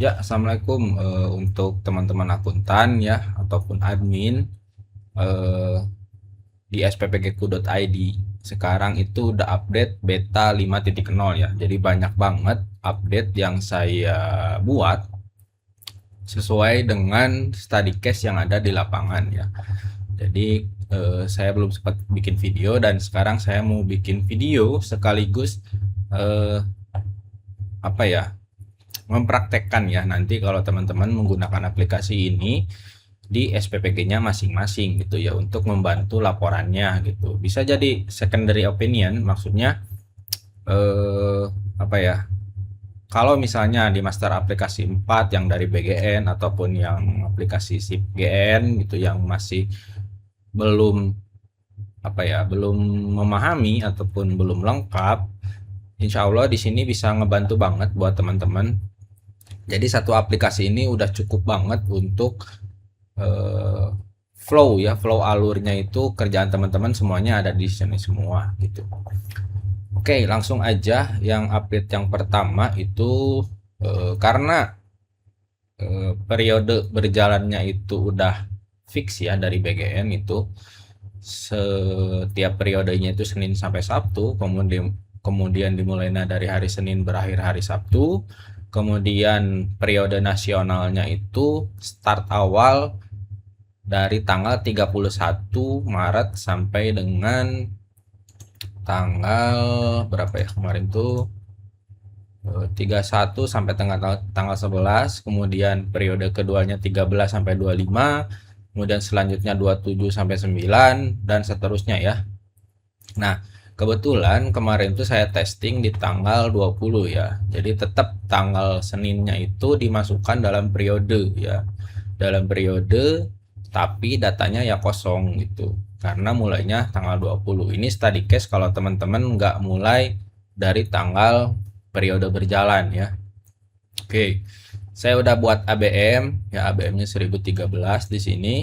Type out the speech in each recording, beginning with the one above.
Ya, assalamualaikum untuk teman-teman akuntan ya ataupun admin eh, di sppgku.id. Sekarang itu udah update beta 5.0 ya. Jadi banyak banget update yang saya buat sesuai dengan study case yang ada di lapangan ya. Jadi saya belum sempat bikin video dan sekarang saya mau bikin video sekaligus eh, apa ya, mempraktekkan ya nanti kalau teman-teman menggunakan aplikasi ini di SPPG-nya masing-masing gitu ya untuk membantu laporannya gitu. Bisa jadi secondary opinion, maksudnya eh apa ya? Kalau misalnya di master aplikasi 4 yang dari BGN ataupun yang aplikasi SIP GN gitu yang masih belum apa ya, belum memahami ataupun belum lengkap, insya Allah di sini bisa ngebantu banget buat teman-teman. Jadi satu aplikasi ini udah cukup banget untuk eh, flow ya, flow alurnya itu kerjaan teman-teman semuanya ada di sini semua gitu. Oke, langsung aja yang update yang pertama itu karena periode berjalannya itu udah fix ya dari BGN itu setiap periodenya itu Senin sampai Sabtu, kemudian dimulainya dari hari Senin berakhir hari Sabtu, kemudian periode nasionalnya itu start awal dari tanggal 31 Maret sampai dengan tanggal berapa ya kemarin tuh, 31 sampai tanggal 11, kemudian periode keduanya 13 sampai 25, kemudian selanjutnya 27 sampai 9 dan seterusnya ya. Nah, kebetulan kemarin tuh saya testing di tanggal 20 ya. Jadi tetap tanggal Seninnya itu dimasukkan dalam periode ya. Dalam periode tapi datanya ya kosong gitu. Karena mulainya tanggal 20. Ini study case kalau teman-teman nggak mulai dari tanggal periode berjalan ya. Oke. Saya udah buat ABM ya, ABM-nya 1013 di sini.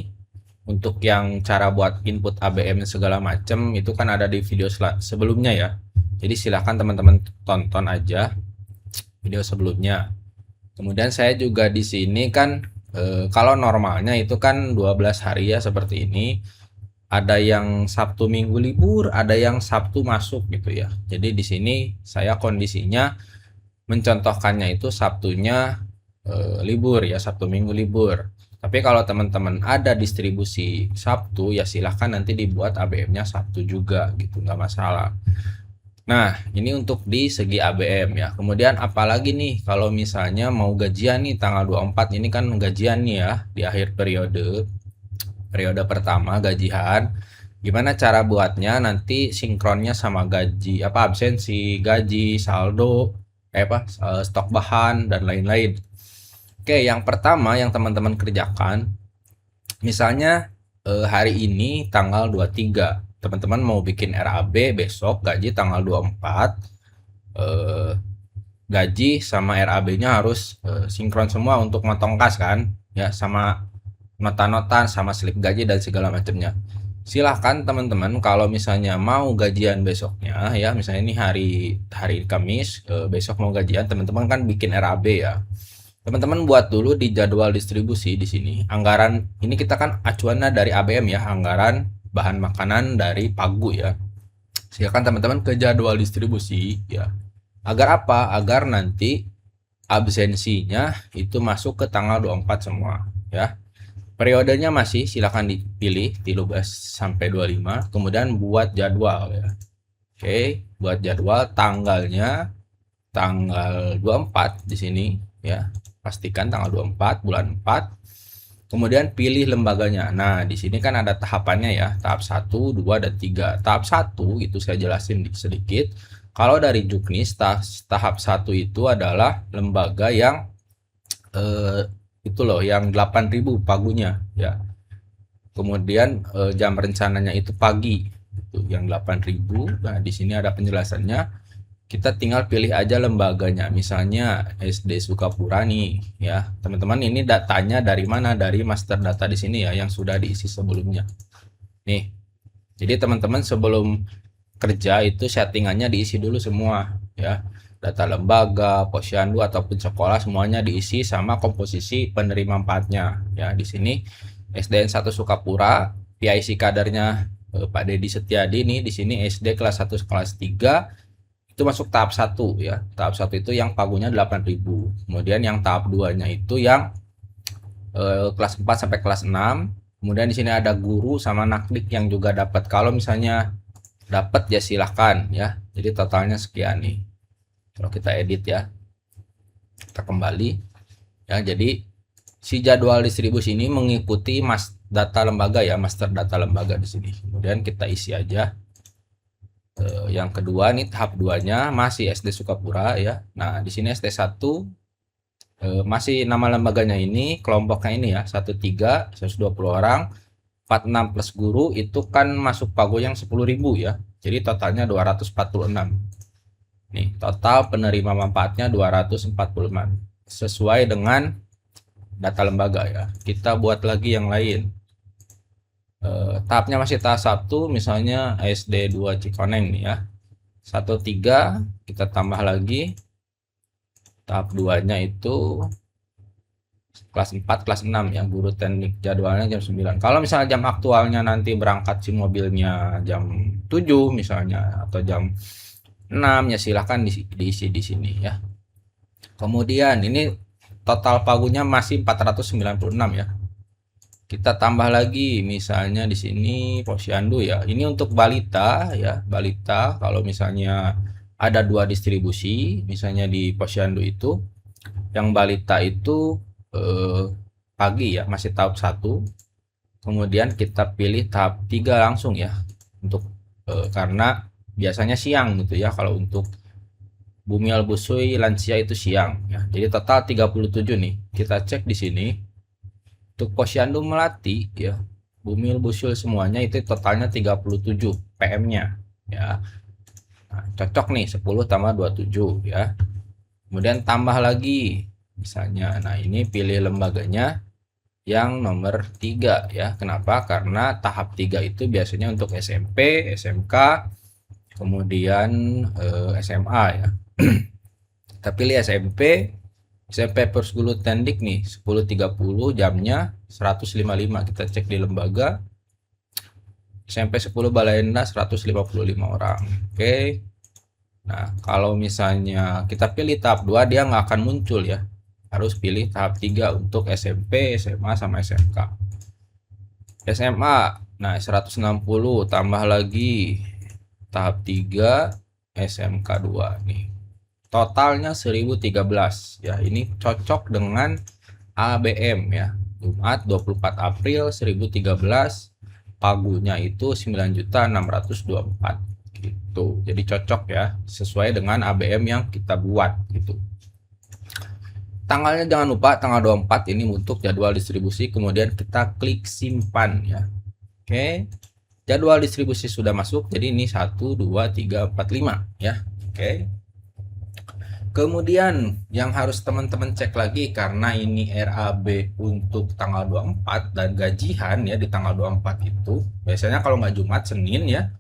Untuk yang cara buat input ABM segala macam itu kan ada di video sebelumnya ya. Jadi silahkan teman-teman tonton aja video sebelumnya. Kemudian saya juga di sini kan kalau normalnya itu kan 12 hari ya seperti ini. Ada yang Sabtu Minggu libur, ada yang Sabtu masuk gitu ya. Jadi di sini saya kondisinya mencontohkannya itu Sabtunya libur ya, Sabtu Minggu libur. Tapi kalau teman-teman ada distribusi Sabtu ya silahkan nanti dibuat ABM-nya Sabtu juga gitu, nggak masalah. Nah, ini untuk di segi ABM ya. Kemudian apalagi nih kalau misalnya mau gajian nih tanggal 24 ini kan gajian nih ya di akhir periode pertama gajian. Gimana cara buatnya nanti sinkronnya sama gaji apa absensi, gaji, saldo, stok bahan dan lain-lain. Oke, yang pertama yang teman-teman kerjakan, misalnya hari ini tanggal 23, teman-teman mau bikin RAB besok gaji tanggal 24, eh, gaji sama RAB-nya harus sinkron semua untuk motong kas kan, ya sama nota-nota sama slip gaji dan segala macamnya. Silahkan teman-teman kalau misalnya mau gajian besoknya ya, misalnya ini hari hari Kamis, besok mau gajian, teman-teman kan bikin RAB ya. Teman-teman buat dulu di jadwal distribusi di sini. Anggaran ini kita kan acuannya dari ABM ya, anggaran bahan makanan dari Pagu ya. Silakan teman-teman ke jadwal distribusi ya. Agar apa? Agar nanti absensinya itu masuk ke tanggal 24 semua ya. Periodenya masih silakan dipilih 13 sampai 25, kemudian buat jadwal ya. Oke, buat jadwal tanggalnya tanggal 24 di sini ya. Pastikan tanggal 24 bulan 4. Kemudian pilih lembaganya. Nah, di sini kan ada tahapannya ya, tahap 1, 2 dan 3. Tahap 1 itu saya jelasin sedikit. Kalau dari Juknis tahap 1 itu adalah lembaga yang itu loh yang 8.000 pagunya ya. Kemudian jam rencananya itu pagi itu yang 8.000. Nah, di sini ada penjelasannya. Kita tinggal pilih aja lembaganya, misalnya SD Sukapura nih ya. Teman-teman ini datanya dari mana? Dari master data di sini ya yang sudah diisi sebelumnya. Nih. Jadi teman-teman sebelum kerja itu settingannya diisi dulu semua ya. data lembaga, posyandu ataupun sekolah semuanya diisi sama komposisi penerima manfaatnya. Ya, di sini SDN 1 Sukapura, PIC kadernya Pak Dedi Setiadi nih di sini SD kelas 1 kelas 3 itu masuk tahap 1 ya. Tahap 1 itu yang pagunya 8.000. Kemudian yang tahap 2-nya itu yang kelas 4 sampai kelas 6. Kemudian di sini ada guru sama nakdik yang juga dapat. Kalau misalnya dapat ya silahkan ya. Jadi totalnya sekian nih. Kalau kita edit ya. Kita kembali ya. Jadi si jadwal distribusi ini mengikuti data lembaga ya, master data lembaga di sini. Kemudian kita isi aja. Yang kedua nih tahap 2-nya masih SD Sukapura ya. Nah, di sini SD 1 masih nama lembaganya ini, kelompoknya ini ya, 13 120 orang, 46 plus guru itu kan masuk pagu yang 10.000 ya. Jadi totalnya 246. Nih, total penerima manfaatnya 246 sesuai dengan data lembaga ya. Kita buat lagi yang lain. Tahapnya masih tahap 1, misalnya SD 2 Cikoneng nih ya. 13 kita tambah lagi. Tahap 2-nya itu kelas 4, kelas 6 ya, guru teknik jadwalnya jam 9. Kalau misalnya jam aktualnya nanti berangkat si mobilnya jam 7 misalnya atau jam 6 ya silahkan diisi di sini ya. Kemudian ini total pagunya masih 496 ya. Kita tambah lagi misalnya di sini posyandu ya. Ini untuk balita ya, balita kalau misalnya ada 2 distribusi, misalnya di posyandu itu yang balita itu pagi ya, masih tahap 1. Kemudian kita pilih tahap 3 langsung ya. Untuk karena biasanya siang gitu ya kalau untuk Bumial Busui lansia itu siang ya. Jadi total 37 nih. Kita cek di sini. Untuk posyandu Melati ya, Bumil Busul semuanya itu totalnya 37 PM-nya ya. Nah, cocok nih 10 tambah 27 ya. Kemudian tambah lagi misalnya, nah ini pilih lembaganya yang nomor 3 ya. Kenapa? Karena tahap 3 itu biasanya untuk SMP, SMK, kemudian SMA ya. Kita pilih SMP Pergulu Tendik nih 10.30 jamnya 155. Kita cek di lembaga SMP 10 Balaenda 155 orang. Oke. Nah, kalau misalnya kita pilih tahap 2 dia nggak akan muncul ya. Harus pilih tahap 3 untuk SMP, SMA sama SMK. SMA, nah 160 tambah lagi tahap 3 SMK 2 nih. Totalnya 1013 ya. Ini cocok dengan ABM ya. Jumat 24 April 1013, pagunya itu 9.624 gitu. Jadi cocok ya, sesuai dengan ABM yang kita buat gitu. Tanggalnya jangan lupa tanggal 24 ini untuk jadwal distribusi, kemudian kita klik simpan ya. Oke. Jadwal distribusi sudah masuk. Jadi ini 1 2 3 4 5 ya. Oke. Kemudian yang harus teman-teman cek lagi karena ini RAB untuk tanggal 24 dan gajian ya di tanggal 24 itu biasanya kalau nggak Jumat Senin ya.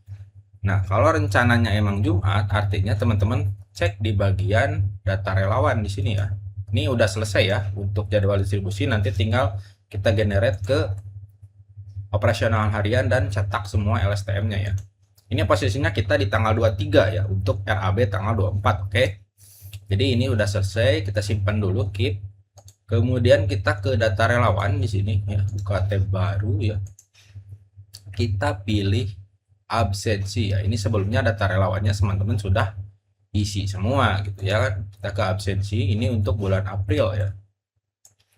Nah, kalau rencananya emang Jumat artinya teman-teman cek di bagian data relawan di sini ya. Ini udah selesai ya untuk jadwal distribusi, nanti tinggal kita generate ke operasional harian dan cetak semua LSTM-nya ya. Ini posisinya kita di tanggal 23 ya untuk RAB tanggal 24, oke. Jadi ini udah selesai, kita simpan dulu, keep. Kemudian kita ke data relawan di sini ya, buka tab baru ya. Kita pilih absensi ya. Ini sebelumnya data relawannya teman-teman sudah isi semua gitu ya kan. Kita ke absensi, ini untuk bulan April ya.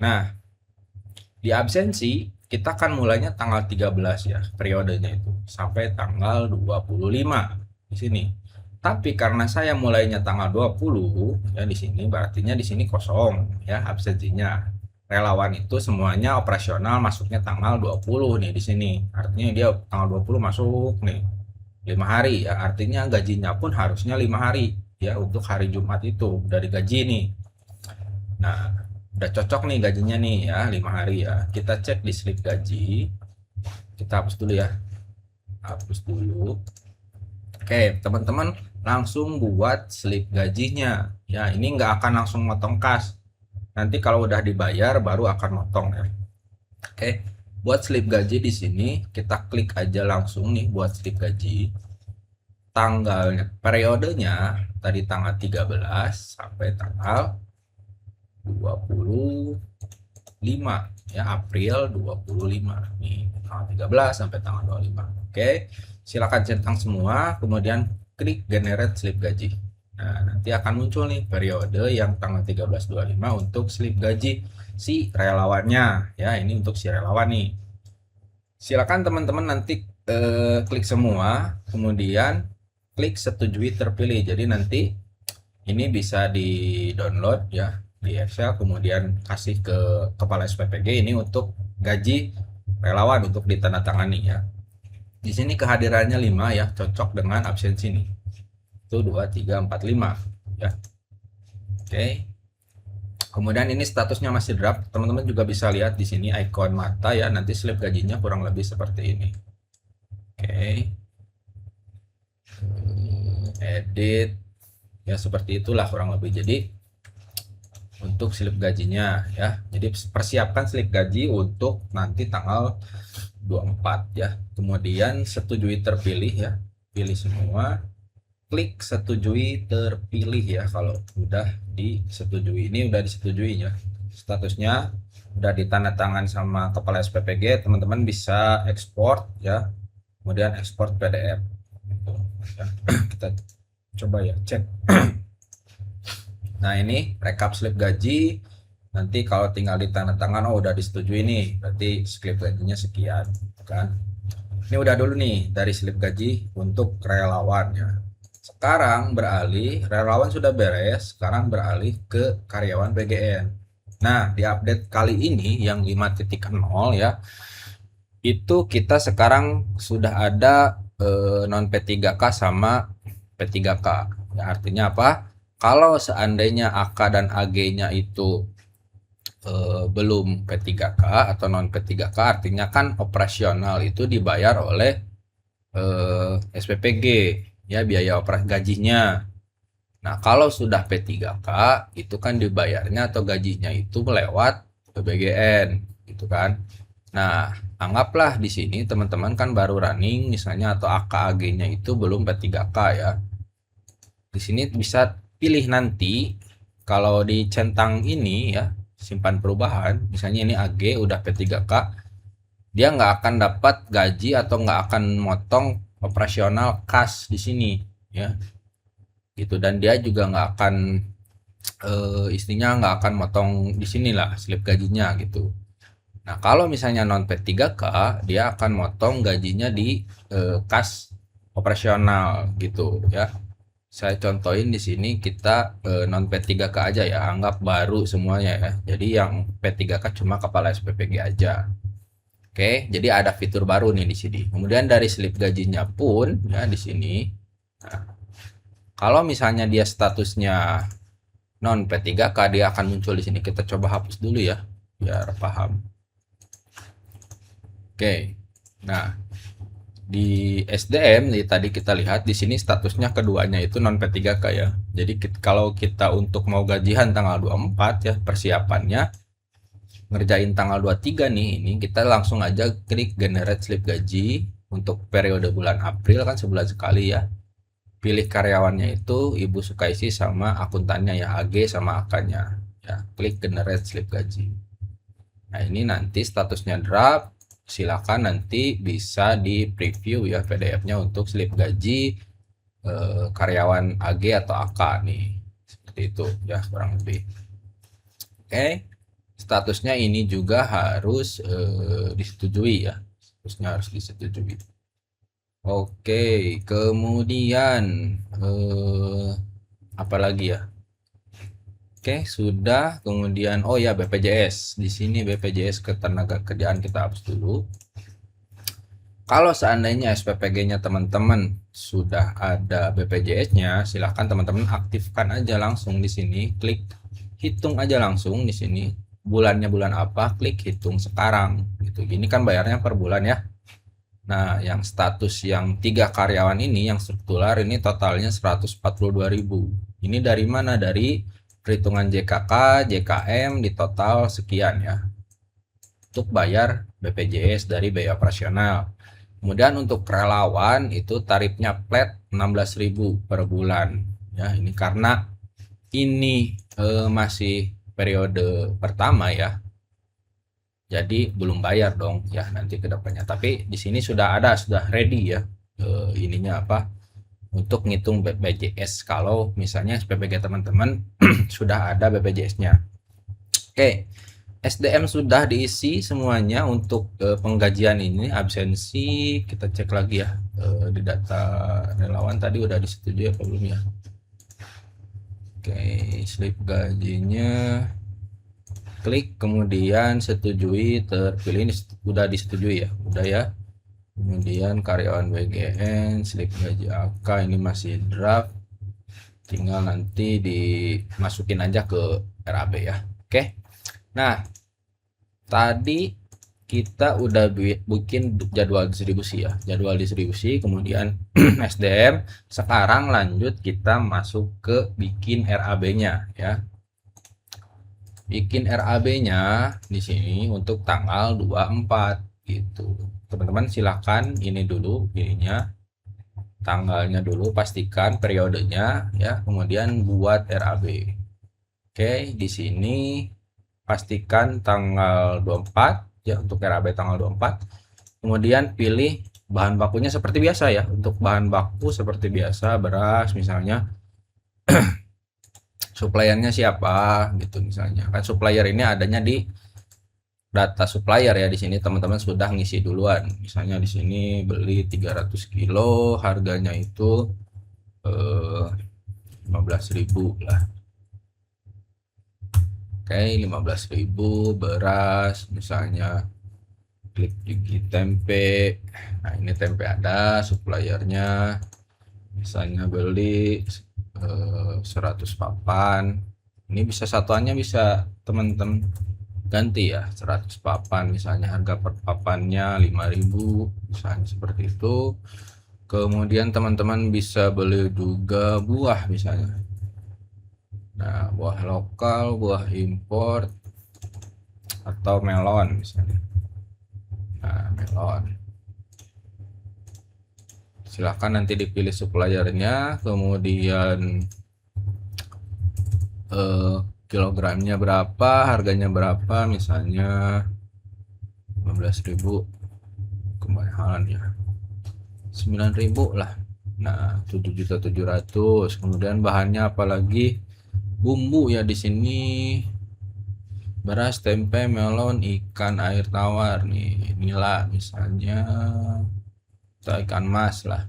Nah, di absensi kita kan mulainya tanggal 13 ya, periodenya itu sampai tanggal 25 di sini. Tapi karena saya mulainya tanggal 20 ya di sini berartinya di sini kosong ya absensinya. Relawan itu semuanya operasional masuknya tanggal 20 nih di sini. Artinya dia tanggal 20 masuk nih 5 hari ya. Artinya gajinya pun harusnya 5 hari ya untuk hari Jumat itu udah digaji nih. Nah, udah cocok nih gajinya nih ya 5 hari ya. Kita cek di slip gaji. Kita hapus dulu ya. Hapus dulu. Oke, teman-teman langsung buat slip gajinya. Ya, ini nggak akan langsung motong kas. Nanti kalau udah dibayar baru akan motong ya. Oke, buat slip gaji di sini kita klik aja langsung nih buat slip gaji. Tanggalnya, periodenya tadi tanggal 13 sampai tanggal 25 ya, April 25 nih, tanggal 13 sampai tanggal 25. Oke, silakan centang semua, kemudian klik generate slip gaji. Nah, nanti akan muncul nih periode yang tanggal 13-25 untuk slip gaji si relawannya ya. Ini untuk si relawan nih. Silakan teman-teman nanti klik semua, kemudian klik setujui terpilih. Jadi nanti ini bisa di download ya di Excel, kemudian kasih ke kepala SPPG ini untuk gaji relawan untuk ditandatangani ya. Di sini kehadirannya 5 ya, cocok dengan absensi nih. Itu 2, 3, 4, 5 ya. Oke. Kemudian ini statusnya masih draft. Teman-teman juga bisa lihat di sini ikon mata ya. Nanti slip gajinya kurang lebih seperti ini. Oke. Edit. Ya seperti itulah kurang lebih. Jadi untuk slip gajinya ya. Jadi persiapkan slip gaji untuk nanti tanggal 24 ya. Kemudian setujui terpilih ya. Pilih semua. Klik setujui terpilih ya. Kalau udah disetujui, ini udah disetujui ya. Statusnya udah ditandatangan sama kepala SPPG, teman-teman bisa ekspor ya. Kemudian ekspor PDF. Gitu, ya. Kita coba ya cek. Nah, ini rekap slip gaji. Nanti kalau tinggal ditandatangan, oh udah disetujui nih, berarti slip gajinya sekian kan. Ini udah dulu nih dari slip gaji untuk relawan ya. Sekarang beralih, relawan sudah beres, sekarang beralih ke karyawan PGN. Nah, di update kali ini yang 5.0 ya, itu kita sekarang sudah ada non P3K sama P3K. Ya, artinya apa? Kalau seandainya AK dan AG-nya itu belum P3K atau non P3K, artinya kan operasional itu dibayar oleh SPPG ya, biaya operasi gajinya. Nah, kalau sudah P3K itu kan dibayarnya atau gajinya itu lewat PBGN gitu kan. Nah, anggaplah di sini teman-teman kan baru running misalnya, atau AKAG-nya itu belum P3K ya. Di sini bisa pilih nanti kalau di centang ini ya, simpan perubahan, misalnya ini AG udah P3K, dia nggak akan dapat gaji atau nggak akan motong operasional kas di sini ya gitu, dan dia juga nggak akan istrinya nggak akan motong di sinilah slip gajinya gitu. Nah, kalau misalnya non P3K dia akan motong gajinya di kas operasional gitu ya. Saya contohin di sini, kita non P3K aja ya, anggap baru semuanya ya. Jadi yang P3K cuma kepala SPPG aja. Oke, jadi ada fitur baru nih di sini. Kemudian dari slip gajinya pun ya di sini. Nah, kalau misalnya dia statusnya non P3K, dia akan muncul di sini. Kita coba hapus dulu ya, biar paham. Oke. Nah, di SDM nih tadi kita lihat di sini statusnya keduanya itu non P3K ya. Jadi kalau kita untuk mau gajian tanggal 24 ya, persiapannya ngerjain tanggal 23 nih, ini kita langsung aja klik generate slip gaji untuk periode bulan April, kan sebulan sekali ya. Pilih karyawannya itu Ibu Sukaisi sama akuntannya ya, AG sama AK-nya ya. Klik generate slip gaji. Nah, ini nanti statusnya draft. Silakan nanti bisa di preview ya PDF-nya untuk slip gaji karyawan AG atau AK nih. Seperti itu ya kurang lebih. Oke. Statusnya ini juga harus disetujui ya. Statusnya harus disetujui. Oke, kemudian apa lagi ya? Oke, sudah. Kemudian oh ya, BPJS. Di sini BPJS Ketenagakerjaan kita hapus dulu. Kalau seandainya SPPG-nya teman-teman sudah ada BPJS-nya, silahkan teman-teman aktifkan aja langsung di sini. Klik hitung aja langsung di sini. Bulannya bulan apa? Klik hitung sekarang. Gitu. Ini kan bayarnya per bulan ya. Nah, yang status yang 3 karyawan ini yang struktural ini totalnya 142.000. Ini dari mana? Dari perhitungan JKK, JKM di total sekian ya. Untuk bayar BPJS dari biaya operasional. Kemudian untuk relawan itu tarifnya flat 16.000 per bulan. Ya, ini karena ini masih periode pertama ya. Jadi belum bayar dong ya nanti ke depannya. Tapi di sini sudah ada, sudah ready ya ininya apa untuk ngitung BPJS kalau misalnya SPPG teman-teman sudah ada BPJS-nya. Oke, SDM sudah diisi semuanya untuk penggajian ini. Absensi kita cek lagi ya di data relawan tadi udah disetujui apa belum ya. Oke, slip gajinya klik kemudian setujui, terpilih. Ini udah disetujui ya, udah ya. Kemudian karyawan BGN slip gaji AK ini masih draft, tinggal nanti dimasukin aja ke RAB ya. Oke, nah tadi kita udah bikin jadwal distribusi ya, jadwal distribusi, kemudian SDM. Sekarang lanjut kita masuk ke bikin RAB-nya ya. Bikin RAB-nya di sini untuk tanggal 24 gitu. Teman-teman silakan ini dulu ininya, tanggalnya dulu, pastikan periodenya ya, kemudian buat RAB. Oke, di sini pastikan tanggal 24 ya untuk RAB tanggal 24. Kemudian pilih bahan bakunya seperti biasa ya. Untuk bahan baku seperti biasa beras misalnya. Suppliernya siapa gitu misalnya. Kan supplier ini adanya di data supplier ya. Di sini teman-teman sudah ngisi duluan. Misalnya di sini beli 300 kilo, harganya itu 15.000 lah. Oke, 15.000 beras misalnya. Klik gigi tempe. Nah, ini tempe ada suppliernya. Misalnya beli 100 papan. Ini bisa satuannya bisa teman-teman ganti ya, 100 papan misalnya, harga per papannya 5.000 misalnya seperti itu. Kemudian teman-teman bisa beli juga buah misalnya. Nah, buah lokal, buah impor, atau melon misalnya. Nah, melon. Silahkan nanti dipilih suppliernya, kemudian kilogramnya berapa, harganya berapa, misalnya 15.000, kemahalan ya, 9.000 lah. Nah, 7.700.000. Kemudian bahannya apalagi, bumbu ya di sini beras, tempe, melon, ikan air tawar nih, inilah misalnya ikan mas lah.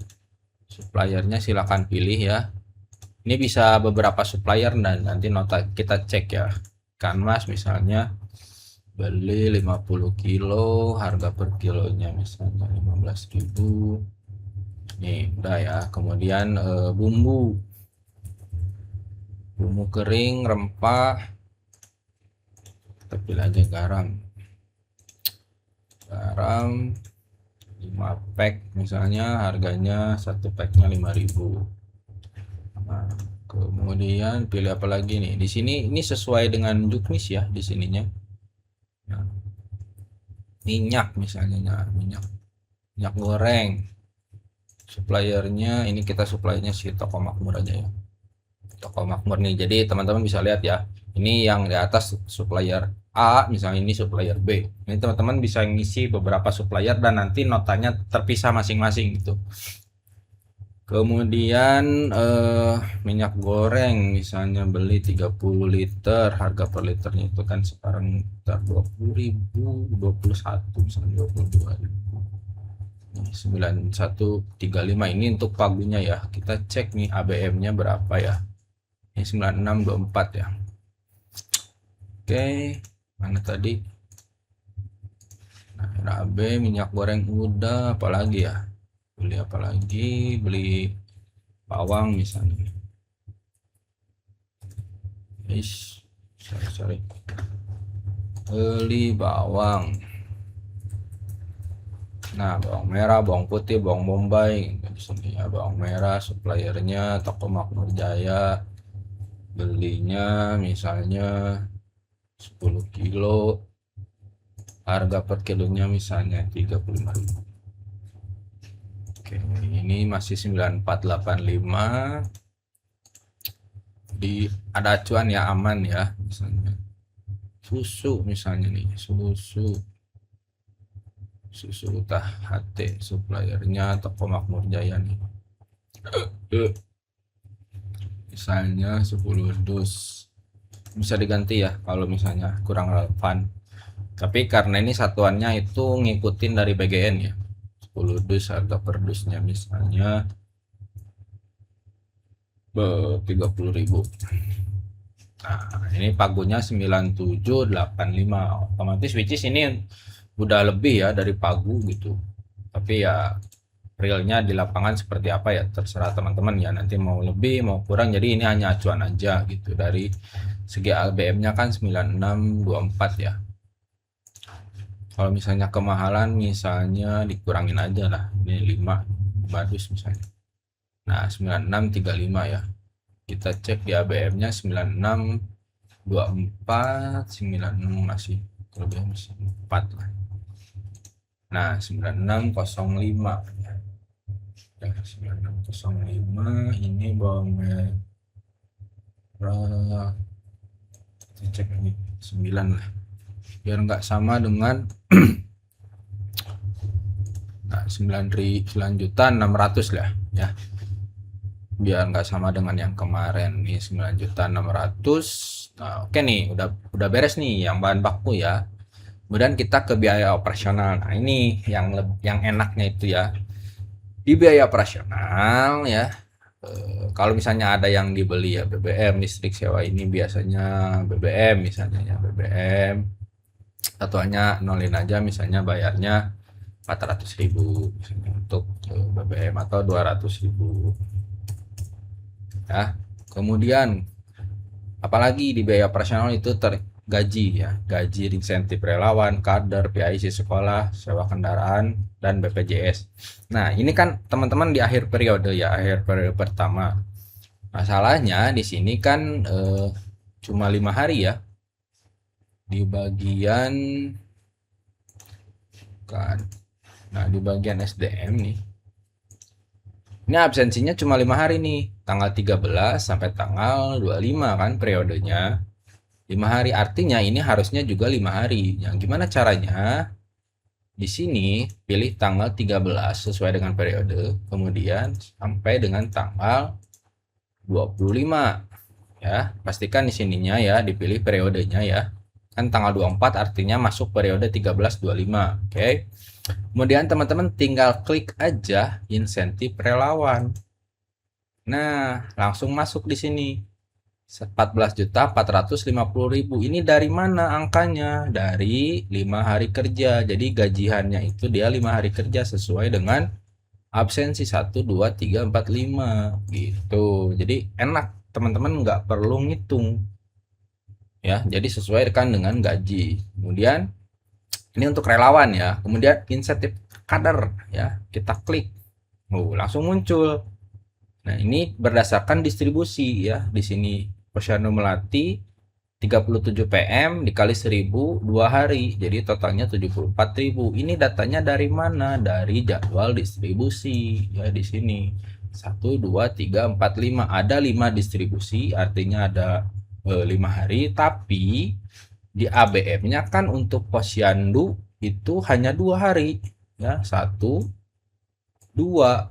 Suppliernya silakan pilih ya. Ini bisa beberapa supplier dan nanti nota kita cek ya. Ikan mas misalnya beli 50 kilo, harga per kilonya misalnya 15.000. Nih udah ya. Kemudian bumbu kering, rempah, kita pilih aja garam 5 pack misalnya, harganya satu packnya 5.000. Nah, kemudian pilih apa lagi nih di sini, ini sesuai dengan juknis ya di sininya. Nah, minyak misalnya, nah, minyak goreng, suppliernya ini kita suppliernya si toko makmur aja ya, toko makmur nih. Jadi teman-teman bisa lihat ya, ini yang di atas supplier A misalnya, ini supplier B. Ini teman-teman bisa ngisi beberapa supplier dan nanti notanya terpisah masing-masing gitu. Kemudian minyak goreng misalnya beli 30 liter, harga per liternya itu kan sekarang 20.000, 21 misalnya 22.000. 9135 ini untuk pagunya ya. Kita cek nih ABM-nya berapa ya. Ini 9624 ya. Oke, mana tadi? Nah, RAB minyak goreng udah, apalagi ya? Beli apa lagi? Beli bawang misalnya. Sorry. Beli bawang. Nah, bawang merah, bawang putih, bawang bombay di sini ya. Bawang merah suppliernya toko Makmur Jaya, belinya misalnya 10 kilo, harga per kilonya misalnya 35.000. Oke, ini masih 9485. Ada acuan ya, aman ya. Misalnya susu, misalnya nih susu Utah HT suppliernya toko Makmur Jaya nih. Misalnya 10 dus, bisa diganti ya kalau misalnya kurang relevan, tapi karena ini satuannya itu ngikutin dari BGN ya. 10 dus harga per dusnya misalnya 30.000. Nah, ini pagunya 9785, otomatis which is ini udah lebih ya dari pagu gitu. Tapi ya realnya di lapangan seperti apa ya terserah teman-teman ya, nanti mau lebih mau kurang, jadi ini hanya acuan aja gitu. Dari segi ABM nya kan 9624 ya, kalau misalnya kemahalan misalnya dikurangin aja lah, ini 5 badus misalnya. Nah 9635 ya, kita cek di ABM nya 9624, 96 masih lebih, masih 4 lah. Nah 9605 ya. 9605 ini bawang merah, kita cek ini 9 lah biar nggak sama dengan nah 9.600.000 lah ya, biar nggak sama dengan yang kemarin nih 9.600.000. Nah oke nih, udah beres nih yang bahan baku ya. Kemudian kita ke biaya operasional. Nah ini yang enaknya itu ya, di biaya operasional ya, kalau misalnya ada yang dibeli ya BBM, listrik, sewa, ini biasanya BBM misalnya ya, BBM satuannya nolin aja, misalnya bayarnya 400.000 misalnya untuk BBM atau 200.000 ya. Kemudian apalagi di biaya operasional itu gaji ya, gaji, insentif relawan, kader, PIC sekolah, sewa kendaraan, dan BPJS. Nah ini kan teman-teman di akhir periode ya, akhir periode pertama. Masalahnya di sini kan cuma 5 hari ya, di bagian kan. Nah di bagian SDM nih, ini absensinya cuma 5 hari nih, tanggal 13 sampai tanggal 25 kan periodenya. 5 hari artinya ini harusnya juga 5 hari. Yang gimana caranya? Di sini pilih tanggal 13 sesuai dengan periode, kemudian sampai dengan tanggal 25 ya. Pastikan di sininya ya dipilih periodenya ya. Kan tanggal 24 artinya masuk periode 13-25. Oke. Kemudian teman-teman tinggal klik aja insentif relawan. Nah, langsung masuk di sini. 14.450.000. Ini dari mana angkanya? Dari 5 hari kerja. Jadi gajiannya itu dia 5 hari kerja sesuai dengan absensi 1, 2, 3, 4, 5 gitu. Jadi enak, teman-teman nggak perlu ngitung ya. Jadi sesuaikan dengan gaji. Kemudian ini untuk relawan ya. Kemudian insentif kader ya, kita klik. Langsung muncul. Nah, ini berdasarkan distribusi ya. Di sini Posyandu Melati 37 PM dikali 1000 2 hari. Jadi totalnya 74.000. Ini datanya dari mana? Dari jadwal distribusi ya, di sini. 1 2 3 4 5. Ada 5 distribusi, artinya ada 5 hari, tapi di ABM-nya kan untuk Posyandu itu hanya 2 hari ya. 1 2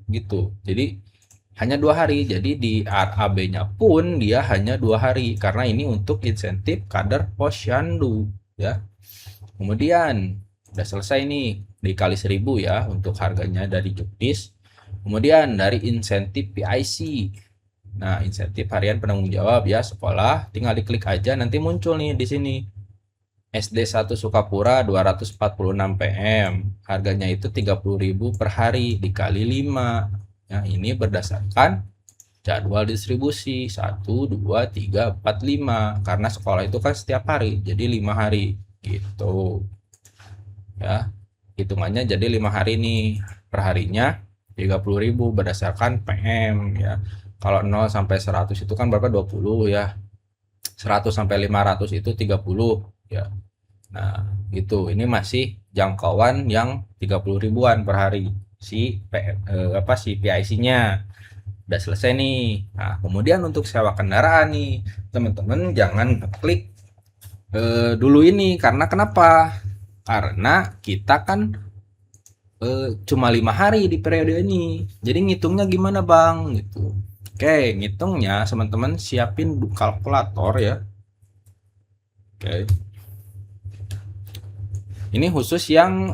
gitu. Jadi hanya 2 hari, jadi di RAB-nya pun dia hanya 2 hari karena ini untuk insentif kader Posyandu ya. Kemudian udah selesai nih, dikali 1000 ya untuk harganya dari Juknis. Kemudian dari insentif PIC, nah insentif harian penanggung jawab ya sekolah, tinggal diklik aja, nanti muncul nih di sini SD 1 Sukapura 246 PM, harganya itu 30.000 per hari dikali 5. Nah, ini berdasarkan jadwal distribusi 1, 2, 3, 4, 5. Karena sekolah itu kan setiap hari, jadi 5 hari gitu. Ya. hitungannya jadi 5 hari nih, perharinya 30.000 berdasarkan PM ya. Kalau 0 sampai 100 itu kan berapa, 20 ya, 100 sampai 500 itu 30 ya. Nah itu ini masih jangkauan yang 30 ribuan per hari si si PIC-nya udah selesai nih. Nah kemudian untuk sewa kendaraan nih, teman-teman jangan klik dulu ini, karena kenapa? Karena kita kan cuma 5 hari di periode ini, jadi ngitungnya gimana bang gitu. Oke, ngitungnya teman-teman siapin kalkulator ya. Oke, ini khusus yang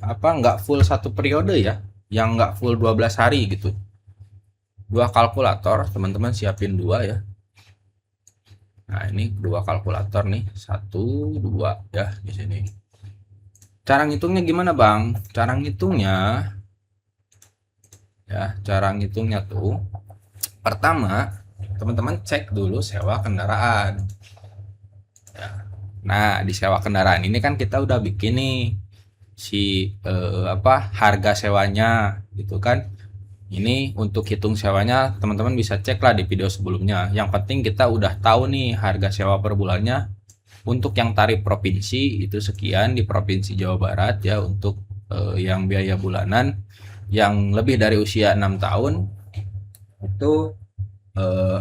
nggak full satu periode ya, yang nggak full 12 hari gitu. Dua kalkulator teman-teman siapin dua ya. Nah ini dua kalkulator nih, 1 2 ya di sini. Cara ngitungnya gimana bang? Cara ngitungnya ya, cara ngitungnya tuh pertama teman-teman cek dulu sewa kendaraan ya. Nah di sewa kendaraan ini kan kita udah bikin nih si harga sewanya gitu kan. Ini untuk hitung sewanya teman-teman bisa cek lah di video sebelumnya. Yang penting kita udah tahu nih harga sewa per bulannya. Untuk yang tarif provinsi itu sekian di Provinsi Jawa Barat ya. Untuk yang biaya bulanan yang lebih dari usia 6 tahun itu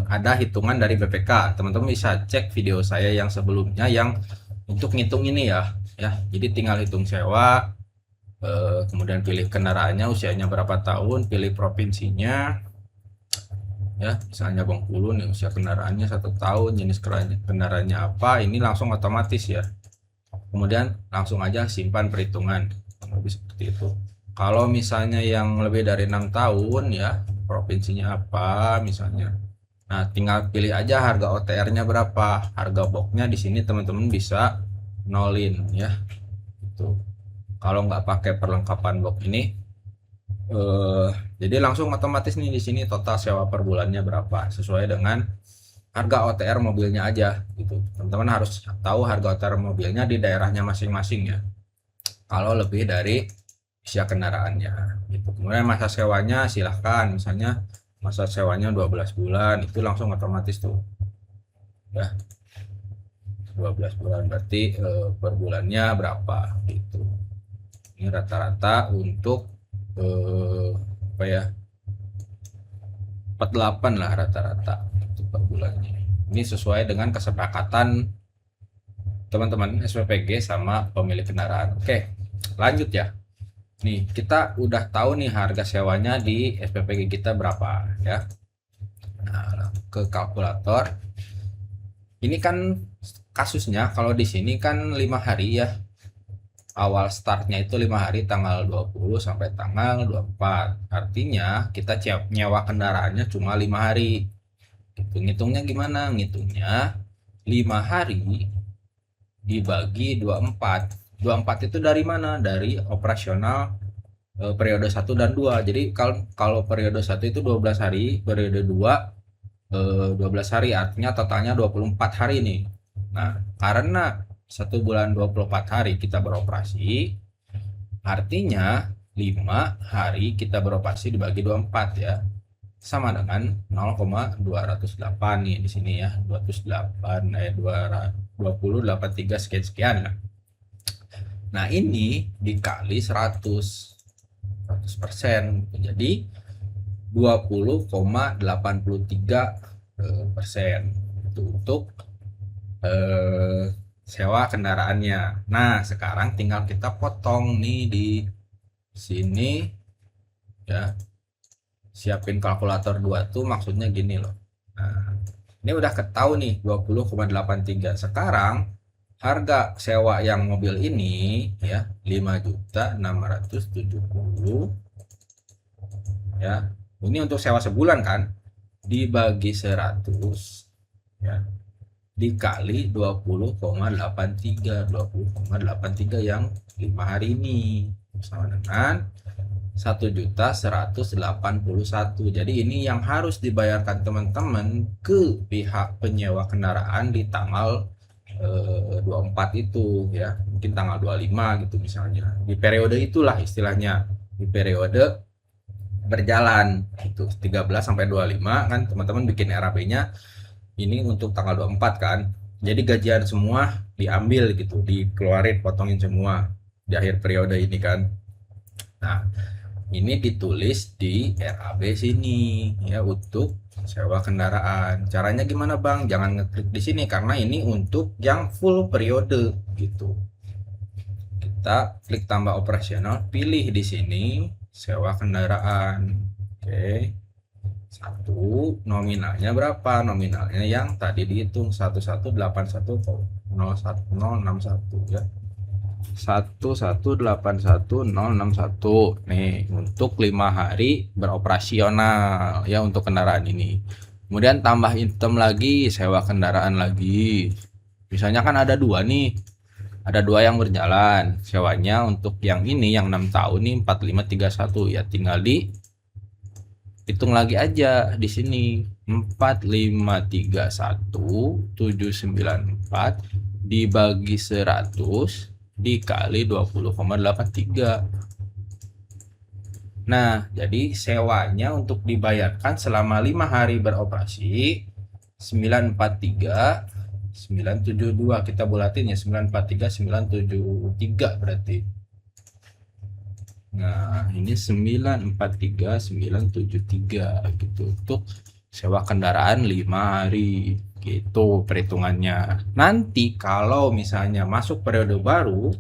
ada hitungan dari BPK. Teman-teman bisa cek video saya yang sebelumnya yang untuk ngitung ini ya. Jadi tinggal hitung sewa, kemudian pilih kendaraannya, usianya berapa tahun, pilih provinsinya ya, misalnya Bengkulu nih usia kendaraannya 1 tahun, jenis kendaraannya apa, ini langsung otomatis ya. Kemudian langsung aja simpan perhitungan, lebih seperti itu. Kalau misalnya yang lebih dari 6 tahun ya, provinsinya apa misalnya, nah tinggal pilih aja harga OTR-nya berapa, harga boxnya di sini teman-teman bisa nolin ya itu. Kalau nggak pakai perlengkapan box ini jadi langsung otomatis nih di sini total sewa per bulannya berapa sesuai dengan harga OTR mobilnya aja gitu. Teman-teman harus tahu harga OTR mobilnya di daerahnya masing-masing ya, kalau lebih dari usia kendaraannya gitu. Kemudian masa sewanya silahkan, misalnya masa sewanya 12 bulan itu langsung otomatis tuh ya, 12 bulan berarti per bulannya berapa gitu. Ini rata-rata untuk apa ya, 48 lah rata-rata untuk per bulannya. Ini sesuai dengan kesepakatan teman-teman SPPG sama pemilik kendaraan. Oke, lanjut ya. Nih kita udah tahu nih harga sewanya di SPPG kita berapa ya. Nah, ke kalkulator. Ini kan kasusnya kalau di sini kan 5 hari ya. Awal startnya itu 5 hari, tanggal 20 sampai tanggal 24. Artinya kita nyewa kendaraannya cuma 5 hari. Gitu. Ngitungnya gimana? Ngitungnya 5 hari dibagi 24. 24 itu dari mana? Dari operasional periode 1 dan 2. Jadi kalau periode 1 itu 12 hari, periode 2 12 hari, artinya totalnya 24 hari nih. Nah, karena 1 bulan 24 hari kita beroperasi, artinya 5 hari kita beroperasi dibagi 24 ya, sama dengan 0,208 nih di sini ya, 208 2083 sekian lah. Nah ini dikali 100% jadi 20,83% itu untuk sewa kendaraannya. Nah sekarang tinggal kita potong nih di sini ya, siapin kalkulator 2 tuh maksudnya gini loh. Nah ini udah ketahui nih 20,83. Sekarang harga sewa yang mobil ini ya 5.670 ya. Ini untuk sewa sebulan kan, dibagi 100 ya, dikali 20,83 yang 5 hari ini sama dengan 1.181.000. Jadi ini yang harus dibayarkan teman-teman ke pihak penyewa kendaraan di tanggal 24 itu ya. mungkin tanggal 25 gitu misalnya. Di periode itulah istilahnya, di periode berjalan itu 13 sampai 25 kan teman-teman bikin RAB-nya ini untuk tanggal 24 kan. Jadi gajian semua diambil gitu, dikeluarin, potongin semua di akhir periode ini kan. Nah, ini ditulis di RAB sini ya untuk sewa kendaraan. Caranya gimana Bang? Jangan ngeklik di sini karena ini untuk yang full periode gitu. Kita klik tambah operasional, pilih di sini sewa kendaraan. Oke. Satu, nominalnya berapa? Nominalnya yang tadi dihitung 1181 ya. 1181 nih untuk 5 hari beroperasional ya untuk kendaraan ini. Kemudian tambah item lagi, sewa kendaraan lagi. Misalnya kan ada dua nih, ada dua yang berjalan. Sewanya untuk yang ini yang 6 tahun nih 4531 ya, tinggal di hitung lagi aja di sini 4531,794 dibagi 100 dikali 20,83. Nah, jadi sewanya untuk dibayarkan selama 5 hari beroperasi 943 972, kita bulatin ya 943 973 berarti. Nah, ini 943 973 gitu untuk sewa kendaraan 5 hari gitu perhitungannya. Nanti kalau misalnya masuk periode baru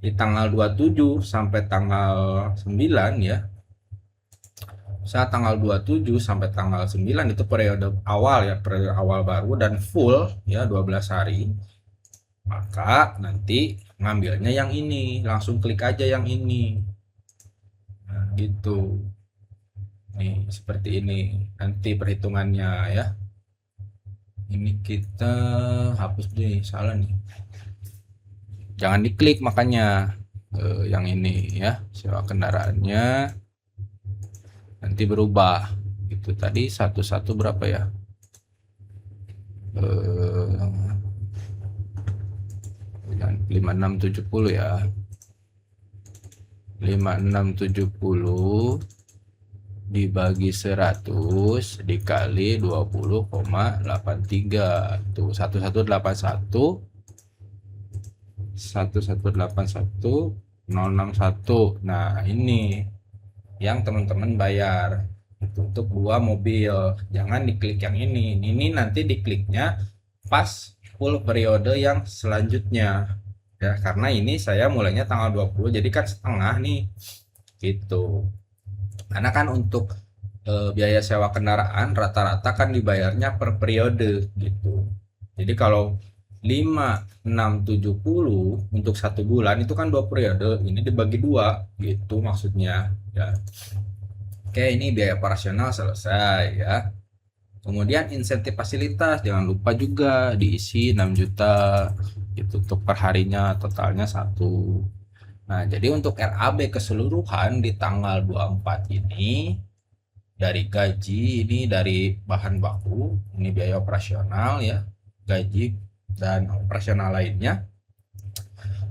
di tanggal 27 sampai tanggal 9 ya. Saat tanggal 27 sampai tanggal 9 itu periode awal ya, periode awal baru dan full ya 12 hari. Maka nanti ngambilnya yang ini, langsung klik aja yang ini. Nah, gitu. Nih, seperti ini nanti perhitungannya ya. Ini kita hapus deh, salah nih. Jangan diklik makanya yang ini ya, sewa kendaraannya nanti berubah. Itu tadi satu berapa ya? 5670 ya. 5670 dibagi 100 dikali 20,83 tuh 1181 1181061. Nah, ini yang teman-teman bayar itu untuk 2 mobil. Jangan diklik yang ini. Ini nanti dikliknya pas full periode yang selanjutnya. Ya, karena ini saya mulainya tanggal 20 jadi kan setengah nih. Gitu. Karena kan untuk biaya sewa kendaraan rata-rata kan dibayarnya per periode gitu. Jadi kalau 5, 6, 70 untuk 1 bulan itu kan 2 periode, ini dibagi 2 gitu maksudnya ya. Oke, ini biaya operasional selesai ya. Kemudian insentif fasilitas jangan lupa juga diisi 6 juta gitu untuk perharinya, totalnya 1. Nah, jadi untuk RAB keseluruhan di tanggal 24 ini dari gaji, ini dari bahan baku, ini biaya operasional ya, gaji dan operasional lainnya.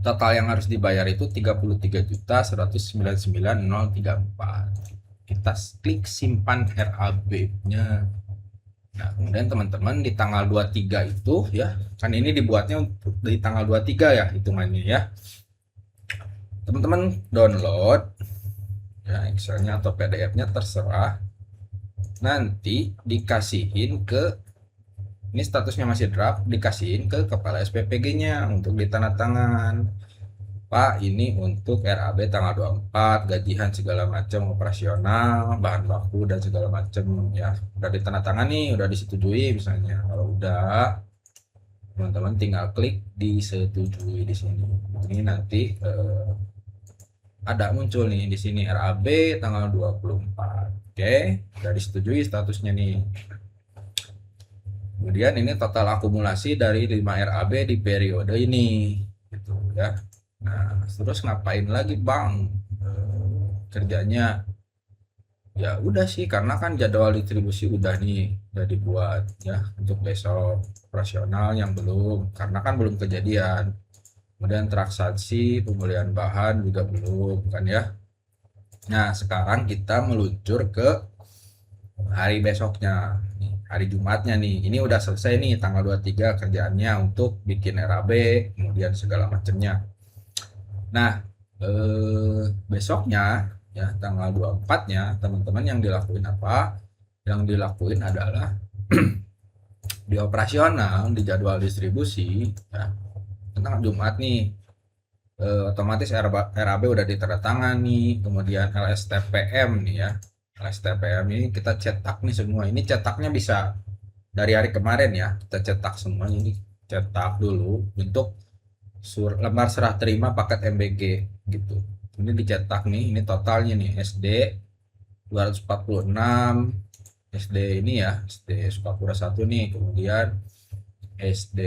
Total yang harus dibayar itu 33.199.034. Kita klik simpan RAB-nya. Nah, kemudian teman-teman di tanggal 23 itu ya, kan ini dibuatnya di tanggal 23 ya hitungannya ya. Teman-teman download ya Excelnya atau PDF-nya terserah. Nanti dikasihin ke, ini statusnya masih draft, dikasihin ke kepala SPPG-nya untuk ditandatangan. Pak, ini untuk RAB tanggal 24, gajian segala macam, operasional, bahan baku dan segala macam ya. Udah ditandatangan nih, udah disetujui misalnya. Kalau udah, teman-teman tinggal klik disetujui di sini. Ini nanti ada muncul nih di sini RAB tanggal 24. Oke, udah disetujui statusnya nih. Kemudian ini total akumulasi dari 5 RAB di periode ini gitu ya. Nah, terus ngapain lagi Bang? Kerjanya ya udah sih, karena kan jadwal distribusi udah nih, udah dibuat ya untuk besok. Operasional yang belum, karena kan belum kejadian. kemudian transaksi pembelian bahan juga belum kan ya. Nah, sekarang kita meluncur ke hari besoknya, hari Jumatnya nih. Ini udah selesai nih tanggal 23 kerjaannya untuk bikin RAB, kemudian segala macamnya. Nah, besoknya ya tanggal 24-nya teman-teman yang dilakuin apa? Yang dilakuin adalah di operasional di jadwal distribusi ya, tentang Jumat nih otomatis RAB udah ditandatangani, kemudian LSTPM nih ya. LSTPM ini kita cetak nih semua. Ini cetaknya bisa dari hari kemarin ya. Kita cetak semua ini, cetak dulu untuk lembar serah terima paket MBG gitu. Ini dicetak nih, ini totalnya nih SD 246, SD ini ya, SD Sukapura 1 nih, kemudian SD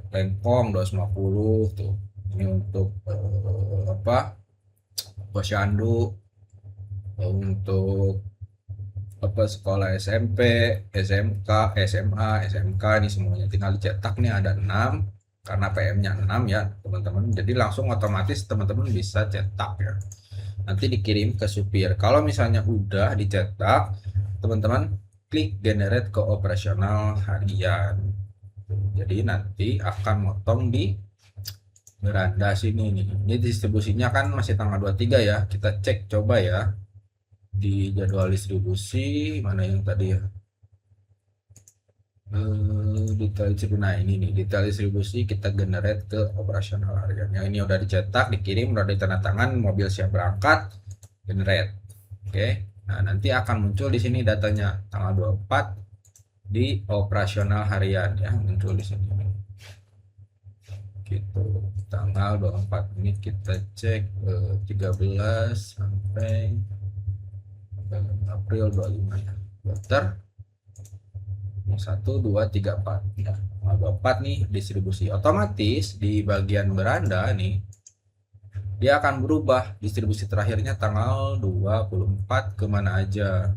Lengkong 250 tuh. Ini untuk apa? Posyandu, untuk apa sekolah SMP, SMK, SMA, SMK ini semuanya tinggal dicetak nih ada 6 karena PM-nya 6 ya teman-teman. Jadi langsung otomatis teman-teman bisa cetak ya. Nanti dikirim ke supir. Kalau misalnya udah dicetak, teman-teman klik generate ke operasional harian. Jadi nanti akan motong di beranda sini nih. Ini distribusinya kan masih tanggal 23 ya. Kita cek coba ya di jadwal distribusi mana yang tadi ya. Detail distribusi. Nah, ini nih detail distribusi kita generate ke operasional harian. Yang ini udah dicetak, dikirim, udah ditandatangan, mobil siap berangkat, generate. Oke. Nah, nanti akan muncul di sini datanya tanggal 24 di operasional harian ya, muncul di sini. Gitu. Tanggal 24 ini kita cek 13 sampai April 25 ya. Dokter 1 2 3 4 ya. Tanggal 24 nih distribusi. Otomatis di bagian beranda nih dia akan berubah distribusi terakhirnya tanggal 24 kemana aja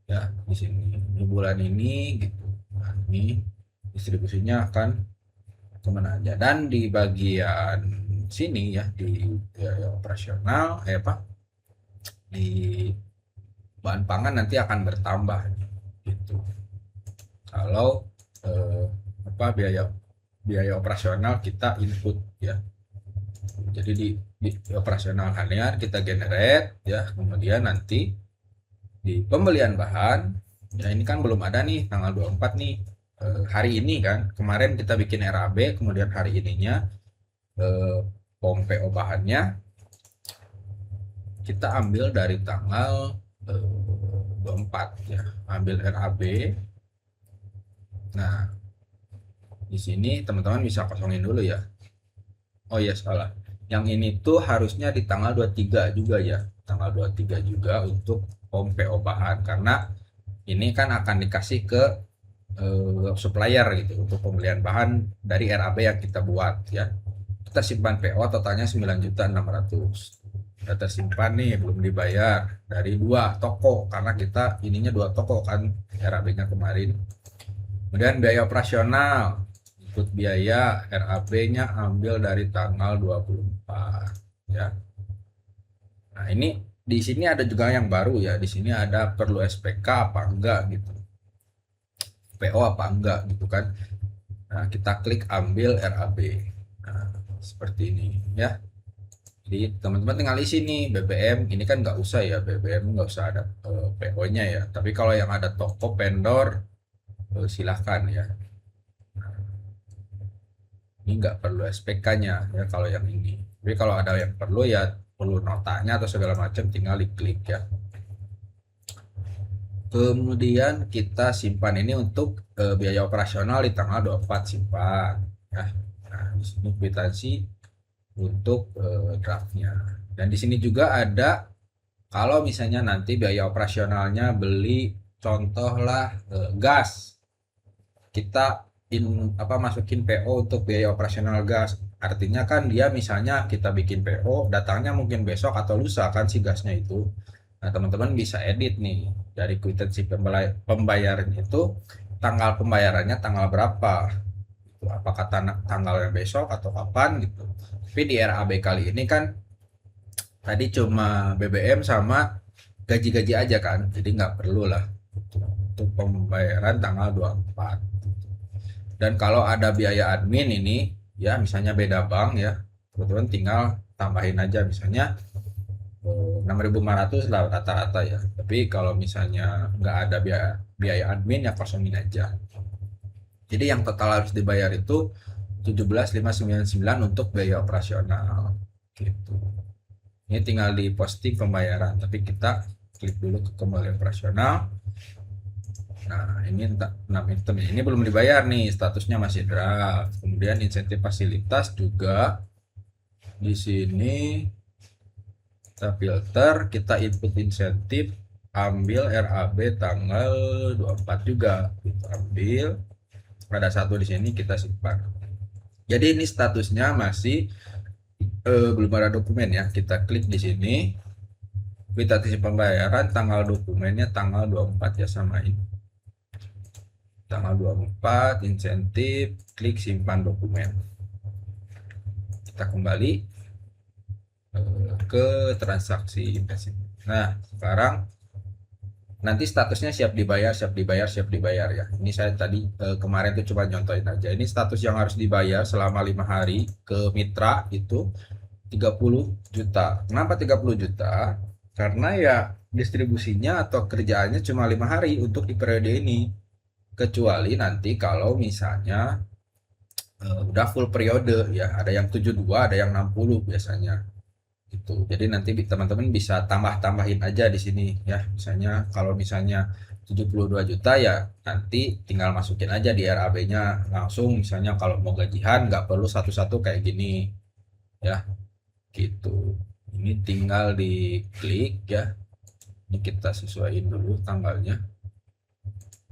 ya di sini di bulan ini gitu. Nah, ini distribusinya akan kemana aja dan di bagian sini ya di operasional apa di bahan pangan nanti akan bertambah gitu kalau apa biaya operasional kita input ya. Jadi di operasional harian kita generate ya, kemudian nanti di pembelian bahan ya ini kan belum ada nih tanggal 24 nih hari ini kan kemarin kita bikin RAB kemudian hari ininya POM PO bahannya kita ambil dari tanggal 24 ya, ambil RAB. Nah di sini teman-teman bisa kosongin dulu ya. Oh iya salah, yang ini tuh harusnya di tanggal 23 juga ya, tanggal 23 juga untuk POM PO bahan karena ini kan akan dikasih ke supplier gitu untuk pembelian bahan dari RAB yang kita buat ya. Kita simpan PO totalnya 9.600.000 udah tersimpan nih belum dibayar dari 2 toko karena kita ininya 2 toko kan RAB-nya kemarin. Kemudian biaya operasional ikut biaya RAB-nya ambil dari tanggal 24 ya. Nah, ini di sini ada juga yang baru ya. Di sini ada perlu SPK apa enggak gitu. PO apa enggak gitu kan. Nah, kita klik ambil RAB. Nah, seperti ini ya. Jadi teman-teman tinggal isi nih BBM. Ini kan nggak usah ya BBM nggak usah ada PO-nya ya. Tapi kalau yang ada toko vendor silahkan ya. Nah, ini nggak perlu SPK-nya ya kalau yang ini. Tapi kalau ada yang perlu ya perlu notanya atau segala macam tinggal diklik ya. Kemudian kita simpan ini untuk biaya operasional di tanggal 24 simpan ya. Nah, di sini kwitansi untuk draftnya. Dan di sini juga ada kalau misalnya nanti biaya operasionalnya beli contohlah gas. Kita masukin PO untuk biaya operasional gas. Artinya kan dia misalnya kita bikin PO, datangnya mungkin besok atau lusa kan si gasnya itu. Nah, teman-teman bisa edit nih dari kwitansi pembayaran itu tanggal pembayarannya tanggal berapa gitu. Apakah tanggalnya besok atau kapan gitu. Tapi di RAB kali ini kan tadi cuma BBM sama gaji-gaji aja kan, jadi nggak perlu lah untuk pembayaran tanggal 24. Dan kalau ada biaya admin ini, ya misalnya beda bank ya, kebetulan tinggal tambahin aja misalnya 6.500 lah rata-rata ya. Tapi kalau misalnya nggak ada biaya admin ya kosongin aja. Jadi yang total harus dibayar itu 17.599 untuk biaya operasional gitu. Ini tinggal di posting pembayaran, tapi kita klik dulu ke kembali operasional. Nah, ini 6 item ya. Ini belum dibayar nih, statusnya masih draft. Kemudian insentif fasilitas juga di sini kita filter, kita input insentif, ambil RAB tanggal 24 juga. Kita ambil, ada satu di sini kita simpan. Jadi ini statusnya masih belum ada dokumen ya. Kita klik di sini, kuitansi pembayaran, tanggal dokumennya tanggal 24 ya, sama ini. Tanggal 24 insentif, klik simpan dokumen. Kita kembali ke transaksi insentif. Nah, sekarang nanti statusnya siap dibayar, siap dibayar, siap dibayar ya. Ini saya tadi kemarin tuh coba nyontohin aja. Ini status yang harus dibayar selama 5 hari ke mitra itu 30 juta. Kenapa 30 juta? Karena ya distribusinya atau kerjaannya cuma 5 hari untuk di periode ini. Kecuali nanti kalau misalnya udah full periode ya, ada yang 72, ada yang 60 biasanya gitu. Jadi nanti teman-teman bisa tambah-tambahin aja di sini ya. Misalnya kalau misalnya 72 juta ya nanti tinggal masukin aja di RAB-nya langsung. Misalnya kalau mau gajian nggak perlu satu-satu kayak gini ya gitu. Ini tinggal diklik ya. Ini kita sesuaiin dulu tanggalnya.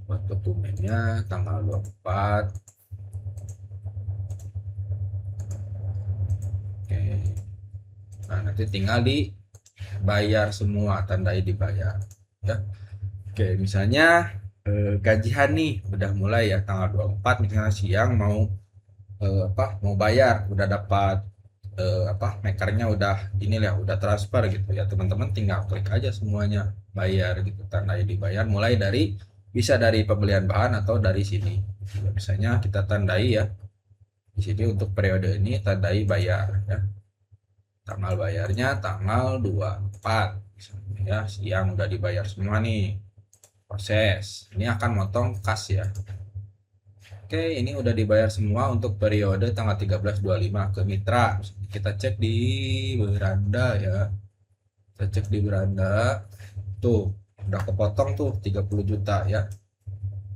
Buat dokumennya tanggal 24. Oke. Nah, nanti tinggal dibayar semua, tandai dibayar ya. Oke, misalnya gajian nih udah mulai ya tanggal 24 misalnya siang mau mau bayar, udah dapat makernya udah ini ya, udah transfer gitu ya. Teman-teman tinggal klik aja semuanya bayar gitu, tandai dibayar mulai dari bisa dari pembelian bahan atau dari sini. Misalnya kita tandai ya. Di sini untuk periode ini tandai bayar ya. Tanggal bayarnya tanggal 24 misalnya ya, siang udah dibayar semua nih. Proses. Ini akan motong kas ya. Oke, ini udah dibayar semua untuk periode tanggal 13-25 ke mitra. Kita cek di beranda ya. Kita cek di beranda. Tuh, udah kepotong tuh 30 juta ya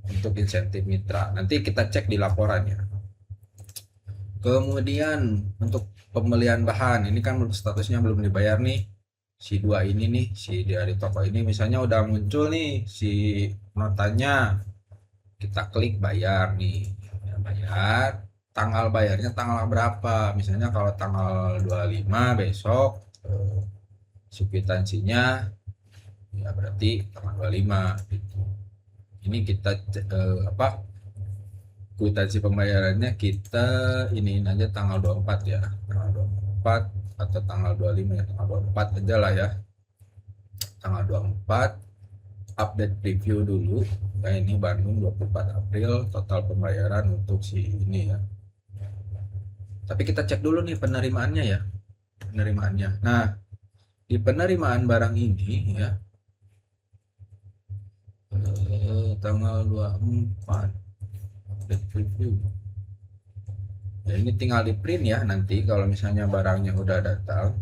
untuk insentif mitra. Nanti kita cek di laporannya. Kemudian untuk pembelian bahan ini kan statusnya belum dibayar nih. Si dua ini nih, si dari toko ini misalnya udah muncul nih si notanya. Kita klik bayar nih. Ya, bayar. Tanggal bayarnya tanggal berapa? Misalnya kalau tanggal 25 besok si kwitansinya ya berarti tanggal 25 gitu. Ini kita kwitansi pembayarannya kita iniin aja tanggal 24 ya, tanggal 24 atau tanggal 25 ya, tanggal 24 aja lah ya, tanggal 24. Update preview dulu ya, ini Bandung 24 April total pembayaran untuk si ini ya. Tapi kita cek dulu nih penerimaannya ya, penerimaannya. Nah, di penerimaan barang ini ya tanggal 24 update preview ya, ini tinggal di print ya. Nanti kalau misalnya barangnya udah datang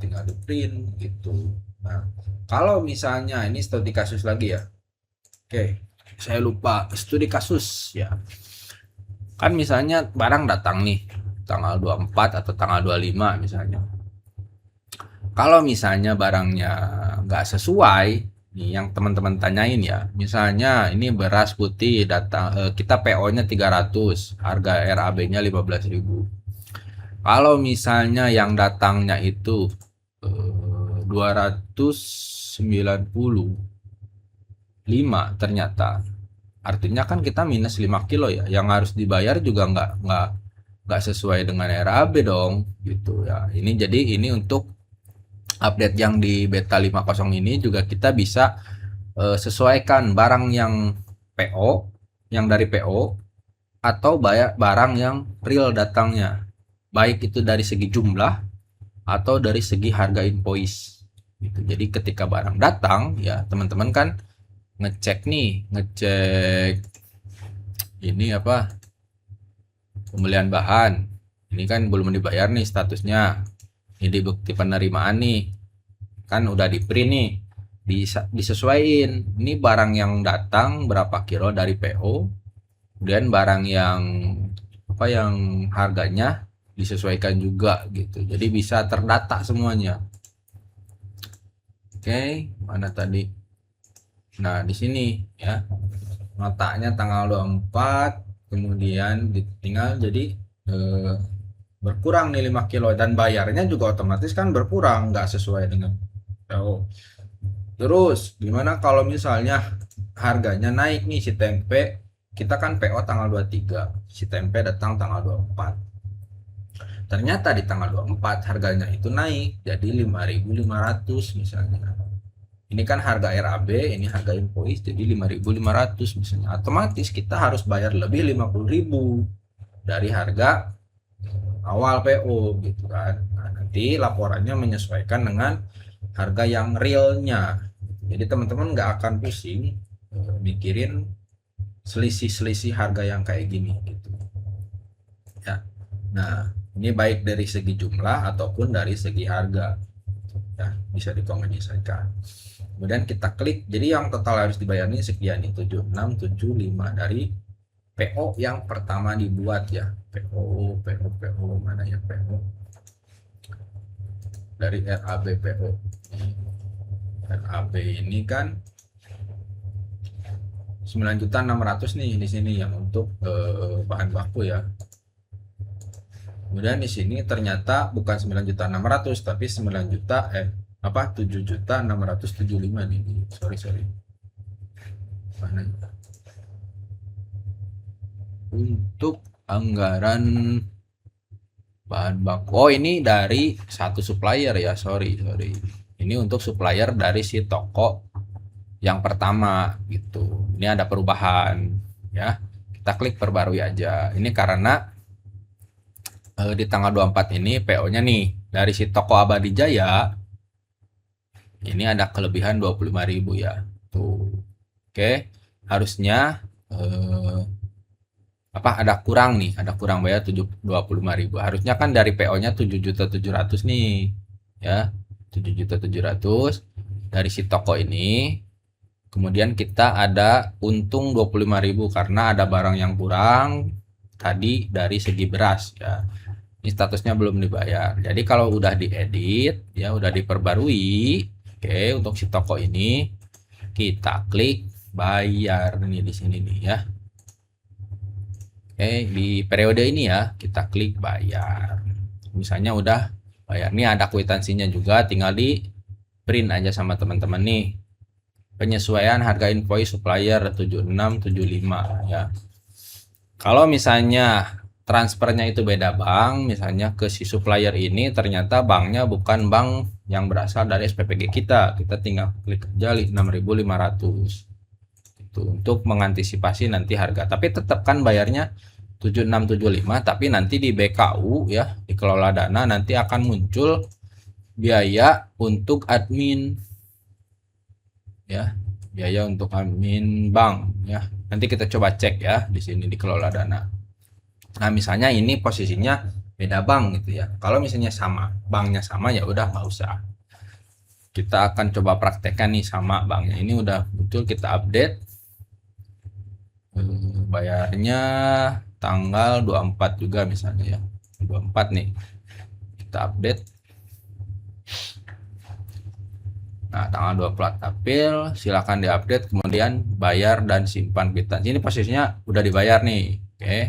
tinggal di print gitu. Nah, kalau misalnya ini studi kasus lagi ya. Oke, saya lupa studi kasus ya. Kan misalnya barang datang nih tanggal 24 atau tanggal 25 misalnya. Kalau misalnya barangnya nggak sesuai nih yang teman-teman tanyain ya, misalnya ini beras putih datang kita PO-nya 300, harga RAB-nya 15.000. Kalau misalnya yang datangnya itu 295 ternyata. artinya kan kita minus 5 kilo ya, yang harus dibayar juga nggak sesuai dengan RAB dong gitu ya. Ini untuk update yang di beta 50 ini juga kita bisa sesuaikan barang yang PO, yang dari PO, atau barang yang real datangnya, baik itu dari segi jumlah atau dari segi harga invoice gitu. Jadi ketika barang datang ya teman-teman kan ngecek ini apa, pembelian bahan, ini kan belum dibayar nih statusnya, ini bukti penerimaan nih, kan udah di print nih, disesuaikan ini barang yang datang berapa kilo dari PO, kemudian barang yang yang harganya disesuaikan juga gitu, jadi bisa terdata semuanya. Oke, mana tadi? Nah di sini ya notanya tanggal 24, kemudian tinggal jadi berkurang nih 5 kilo, dan bayarnya juga otomatis kan berkurang, nggak sesuai dengan PO. Terus gimana kalau misalnya harganya naik nih si tempe, kita kan PO tanggal 23, si tempe datang tanggal 24. Ternyata di tanggal 24 harganya itu naik jadi 5.500 misalnya. Ini kan harga RAB, ini harga invoice jadi 5.500 misalnya. Otomatis kita harus bayar lebih 50.000 dari harga awal PO gitu kan. Nah, nanti laporannya menyesuaikan dengan harga yang realnya. Jadi teman-teman nggak akan pusing mikirin selisih-selisih harga yang kayak gini gitu. Ya. Nah, ini baik dari segi jumlah ataupun dari segi harga. Ya, bisa dikomunikasikan. Kemudian kita klik, jadi yang total harus dibayar ini sekian nih, 7675 dari PO yang pertama dibuat ya. PO mana ya, PO dari RAB PO. RAB ini kan 9.600.000 nih di sini yang untuk bahan baku ya. Kemudian di sini ternyata bukan 9.600.000 tapi 7.675.000 nih. Sorry. Mana? Untuk anggaran bahan baku. Oh, ini dari satu supplier ya. Sorry. Ini untuk supplier dari si toko yang pertama gitu. Ini ada perubahan ya. Kita klik perbarui aja. Ini karena di tanggal 24 ini PO-nya nih dari si toko Abadi Jaya ini ada kelebihan 25.000 ya. Tuh. Oke, harusnya ada kurang bayar 25.000. Harusnya kan dari PO-nya 7.700.000 nih. Ya. 7.700.000 dari si toko ini. Kemudian kita ada untung 25.000 karena ada barang yang kurang tadi dari segi beras ya. Ini statusnya belum dibayar. Jadi kalau udah diedit ya, udah diperbarui, oke, untuk si toko ini kita klik bayar nih di sini nih ya. Oke, di periode ini ya kita klik bayar. Misalnya udah bayar. Nih ada kwitansinya juga, tinggal di print aja sama teman-teman nih. Penyesuaian harga invoice supplier 7675 ya. Kalau misalnya transfernya itu beda bank, misalnya ke si supplier ini ternyata banknya bukan bank yang berasal dari SPPG kita tinggal klik aja 6.500 itu untuk mengantisipasi nanti harga, tapi tetap kan bayarnya 7675, tapi nanti di BKU ya, di kelola dana nanti akan muncul biaya untuk admin ya, biaya untuk admin bank ya. Nanti kita coba cek ya di sini di kelola dana. Nah misalnya ini posisinya beda bank gitu ya. Kalau misalnya sama, banknya sama ya udah nggak usah. Kita akan coba praktekkan nih sama banknya. Ini udah muncul, kita update. Bayarnya tanggal 24 juga misalnya ya. 24 nih. Kita update. Nah tanggal 24 April silakan diupdate, kemudian bayar dan simpan kwitansi. Ini posisinya udah dibayar nih. Oke.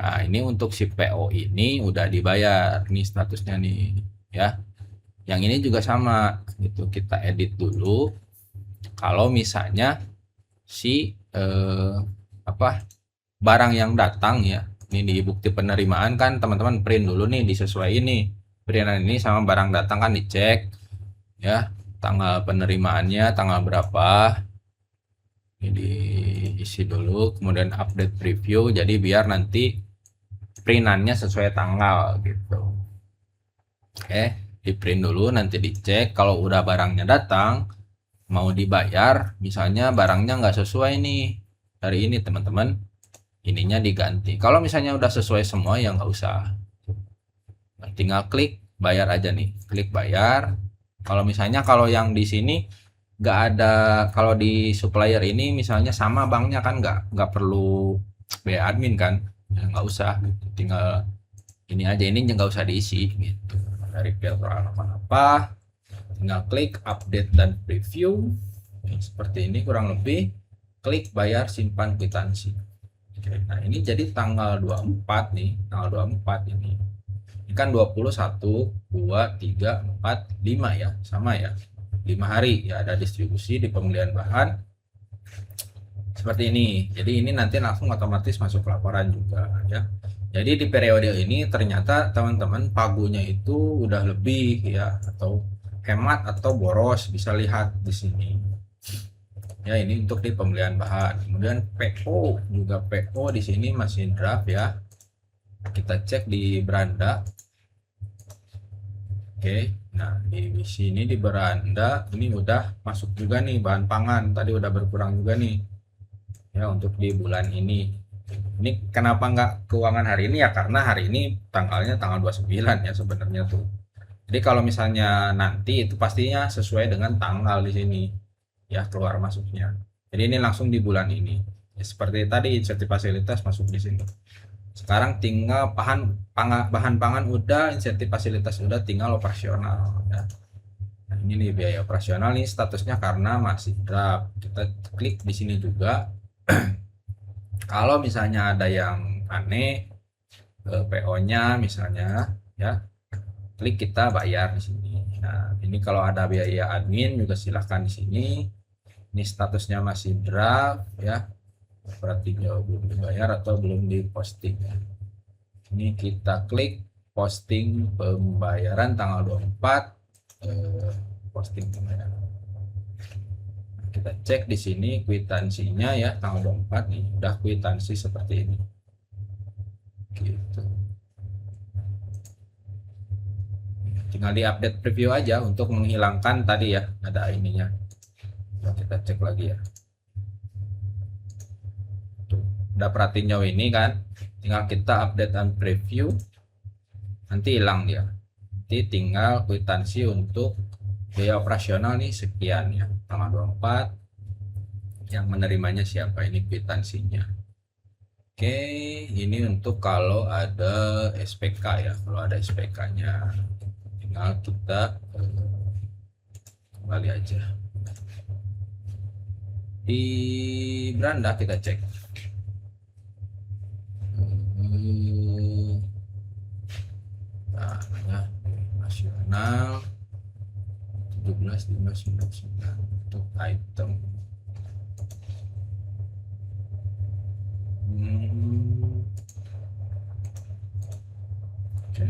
Nah, ini untuk si PO ini udah dibayar nih statusnya nih ya. Yang ini juga sama gitu. Kita edit dulu. Kalau misalnya si eh, apa barang yang datang ya. Ini di bukti penerimaan kan teman-teman print dulu nih, disesuaiin nih printan ini sama barang datang kan, dicek ya tanggal penerimaannya tanggal berapa, ini diisi dulu, kemudian update preview jadi biar nanti printannya sesuai tanggal gitu. Oke, di print dulu, nanti dicek kalau udah barangnya datang mau dibayar, misalnya barangnya nggak sesuai nih hari ini teman-teman, ininya diganti. Kalau misalnya udah sesuai semua ya nggak usah, tinggal klik bayar aja nih, klik bayar. Kalau misalnya kalau yang di sini nggak ada, kalau di supplier ini misalnya sama banknya kan nggak perlu biaya admin kan, ya nggak usah gitu. Tinggal ini aja, ini nggak usah diisi gitu dari filter apa-apa, tinggal klik update dan preview seperti ini kurang lebih, klik bayar simpan kwitansi. Oke, nah ini jadi tanggal 24 nih, tanggal 24 ini kan 21 2 3 4 5 ya, sama ya, 5 hari ya ada distribusi di pembelian bahan seperti ini. Jadi ini nanti langsung otomatis masuk laporan juga ya. Jadi di periode ini ternyata teman-teman pagunya itu udah lebih ya, atau hemat atau boros, bisa lihat di sini ya. Ini untuk di pembelian bahan. Kemudian PO juga, PO di sini masih draft ya, kita cek di beranda. Oke, nah di sini di beranda ini udah masuk juga nih bahan pangan, tadi udah berkurang juga nih ya untuk di bulan ini. Ini kenapa nggak keuangan hari ini ya, karena hari ini tanggalnya tanggal 29 ya sebenarnya tuh. Jadi kalau misalnya nanti itu pastinya sesuai dengan tanggal di sini ya keluar masuknya. Jadi ini langsung di bulan ini. Ya, seperti tadi insentif fasilitas masuk di sini. Sekarang tinggal bahan pangan udah, insentif fasilitas udah, tinggal operasional ya. Nah, ini nih biaya operasional nih statusnya karena masih draft. Kita klik di sini juga. Kalau misalnya ada yang aneh PO-nya misalnya ya, klik kita bayar di sini. Nah, ini kalau ada biaya admin juga silahkan di sini. Ini statusnya masih draft ya, berarti belum dibayar atau belum diposting ya. Ini kita klik posting pembayaran tanggal 24, posting pembayaran. Kita cek di sini kwitansinya ya, tanggal 24 nih udah kwitansi seperti ini gitu. Tinggal di update preview aja untuk menghilangkan tadi ya ada ininya. Nah, kita cek lagi ya, tuh udah perhatiin jauh ini kan, tinggal kita update dan preview nanti hilang dia. Nanti tinggal kwitansi untuk biaya operasional nih sekian ya, tanggal 24, yang menerimanya siapa, ini kwitansinya. Oke, ini untuk kalau ada SPK ya, kalau ada SPK nya tinggal kita kembali aja di beranda, kita cek nah ya, nasional 17.599 untuk item. Oke.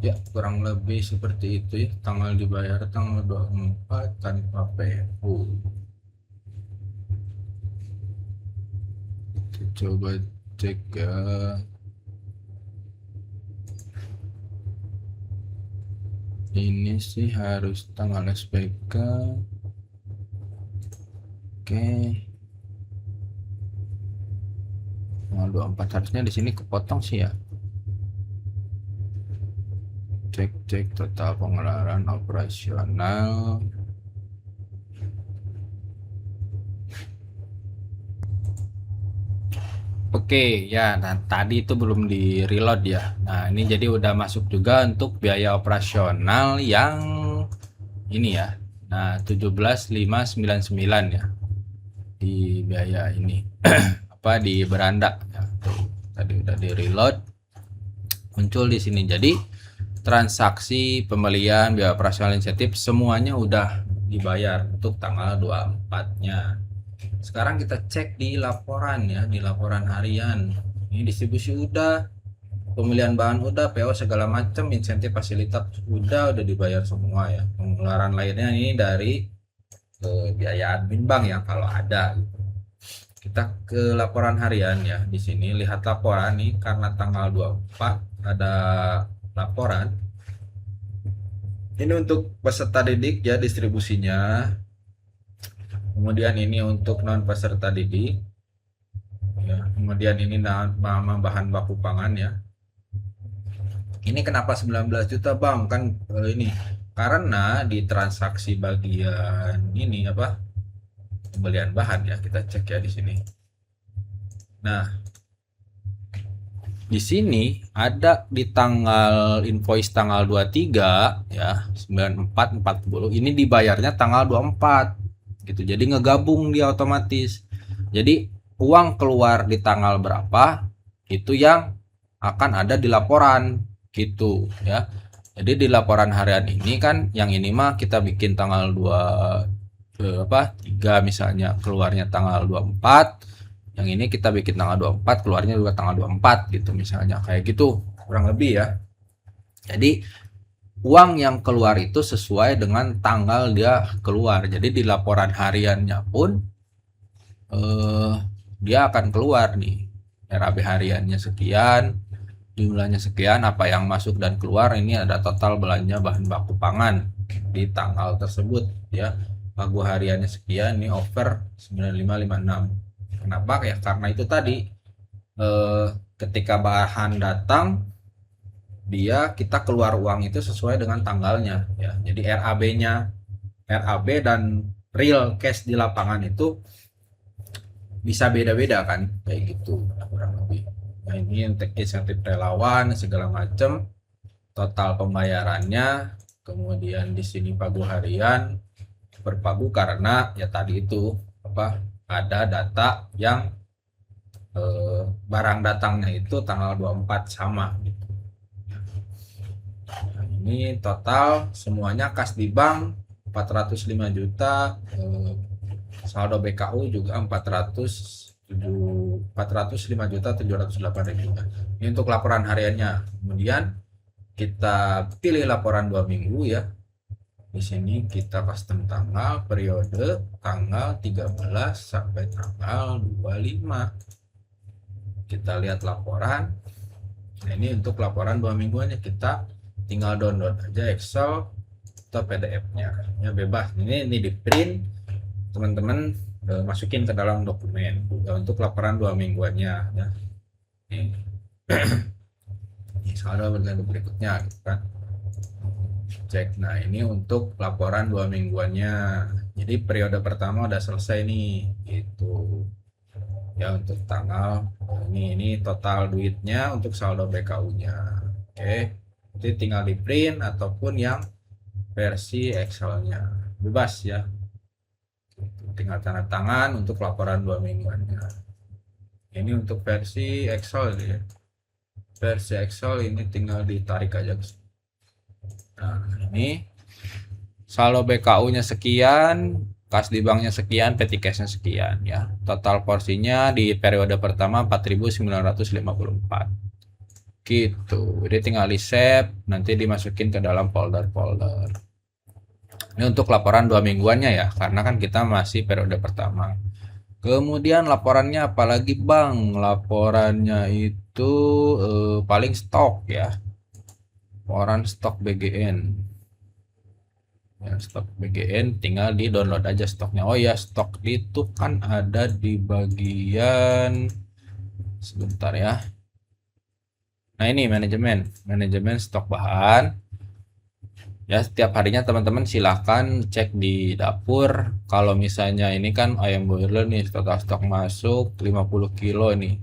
Ya kurang lebih seperti itu ya, tanggal dibayar tanggal 24 tanpa PO. Kita coba cek ya. Ini sih harus tanggal SPK. Oke, tanggal 24 harusnya di sini kepotong sih ya. Cek total pengeluaran operasional. Oke ya, nah tadi itu belum di reload ya. Nah ini jadi udah masuk juga untuk biaya operasional yang ini ya. Nah 17.599 ya di biaya ini apa di beranda ya. Tuh, tadi udah di reload, muncul di sini. Jadi transaksi pembelian, biaya operasional insentif semuanya udah dibayar untuk tanggal 24-nya. Sekarang kita cek di laporan ya, di laporan harian. Ini distribusi udah, pemilihan bahan udah, PO segala macam, insentif fasilitas udah dibayar semua ya. Pengeluaran lainnya ini dari biaya admin bank ya kalau ada. Kita ke laporan harian ya. Di sini lihat laporan nih, karena tanggal 24 ada laporan. Ini untuk peserta didik ya distribusinya. Kemudian ini untuk non peserta didik. Ya, kemudian ini nama bahan baku pangan ya. Ini kenapa 19 juta Bang? Kan ini karena di transaksi bagian ini apa? Pembelian bahan ya. Kita cek ya di sini. Nah, di sini ada di tanggal invoice tanggal 23 ya, 9440 ini dibayarnya tanggal 24 gitu. Jadi ngegabung dia otomatis. Jadi uang keluar di tanggal berapa itu yang akan ada di laporan gitu ya. Jadi di laporan harian ini kan yang ini mah kita bikin tanggal 3 misalnya keluarnya tanggal 24, yang ini kita bikin tanggal 24 keluarnya juga tanggal 24 gitu misalnya, kayak gitu kurang lebih ya. Jadi uang yang keluar itu sesuai dengan tanggal dia keluar. Jadi di laporan hariannya pun dia akan keluar nih RAB hariannya sekian, jumlahnya sekian, apa yang masuk dan keluar, ini ada total belanja bahan baku pangan di tanggal tersebut ya. Pagu hariannya sekian, ini over 9556. Kenapa ya? Karena itu tadi ketika bahan datang kita keluar uang itu sesuai dengan tanggalnya ya. Jadi RAB dan real cash di lapangan itu bisa beda-beda kan, kayak gitu kurang lebih. Nah, ini insentif relawan segala macam, total pembayarannya, kemudian di sini pagu harian berpagu karena ya tadi itu ada data yang barang datangnya itu tanggal 24 sama gitu. Nah, ini total semuanya kas di bank 405 juta, saldo BKU juga 405 juta 708 ribu. Ini untuk laporan hariannya. Kemudian kita pilih laporan 2 minggu ya. Di sini kita custom tanggal, periode tanggal 13 sampai tanggal 25. Kita lihat laporan. Nah, ini untuk laporan 2 mingguannya, kita tinggal download aja Excel atau PDF-nya. Ya bebas. Ini di print, teman-teman masukin ke dalam dokumen ya, untuk laporan 2 mingguannya ya. Ini saldo berikutnya gitu kan. Cek. Nah, ini untuk laporan 2 mingguannya. Jadi periode pertama udah selesai nih gitu. Ya, untuk tanggal ini total duitnya untuk saldo BKU-nya. Oke. Jadi tinggal di print ataupun yang versi Excel-nya. Bebas ya. Tinggal tanda tangan untuk laporan 2 mingguannya. Ini untuk versi Excel ya. Versi Excel ini tinggal ditarik aja ke sini. Nah, ini saldo BKU-nya sekian, kas di banknya sekian, petty cash-nya sekian ya. Total porsinya di periode pertama 4.954. Gitu. Jadi tinggal di-save, nanti dimasukin ke dalam folder-folder. Ini untuk laporan 2 mingguannya ya, karena kan kita masih periode pertama. Kemudian laporannya apalagi Bang? Laporannya itu paling stok ya. Laporan stok BGN ya, stok BGN tinggal di download aja stoknya. Oh ya, stok itu kan ada di bagian, sebentar ya. Nah, ini manajemen stok bahan ya. Setiap harinya teman-teman silahkan cek di dapur. Kalau misalnya ini kan ayam boiler nih, total stok masuk 50 kilo nih,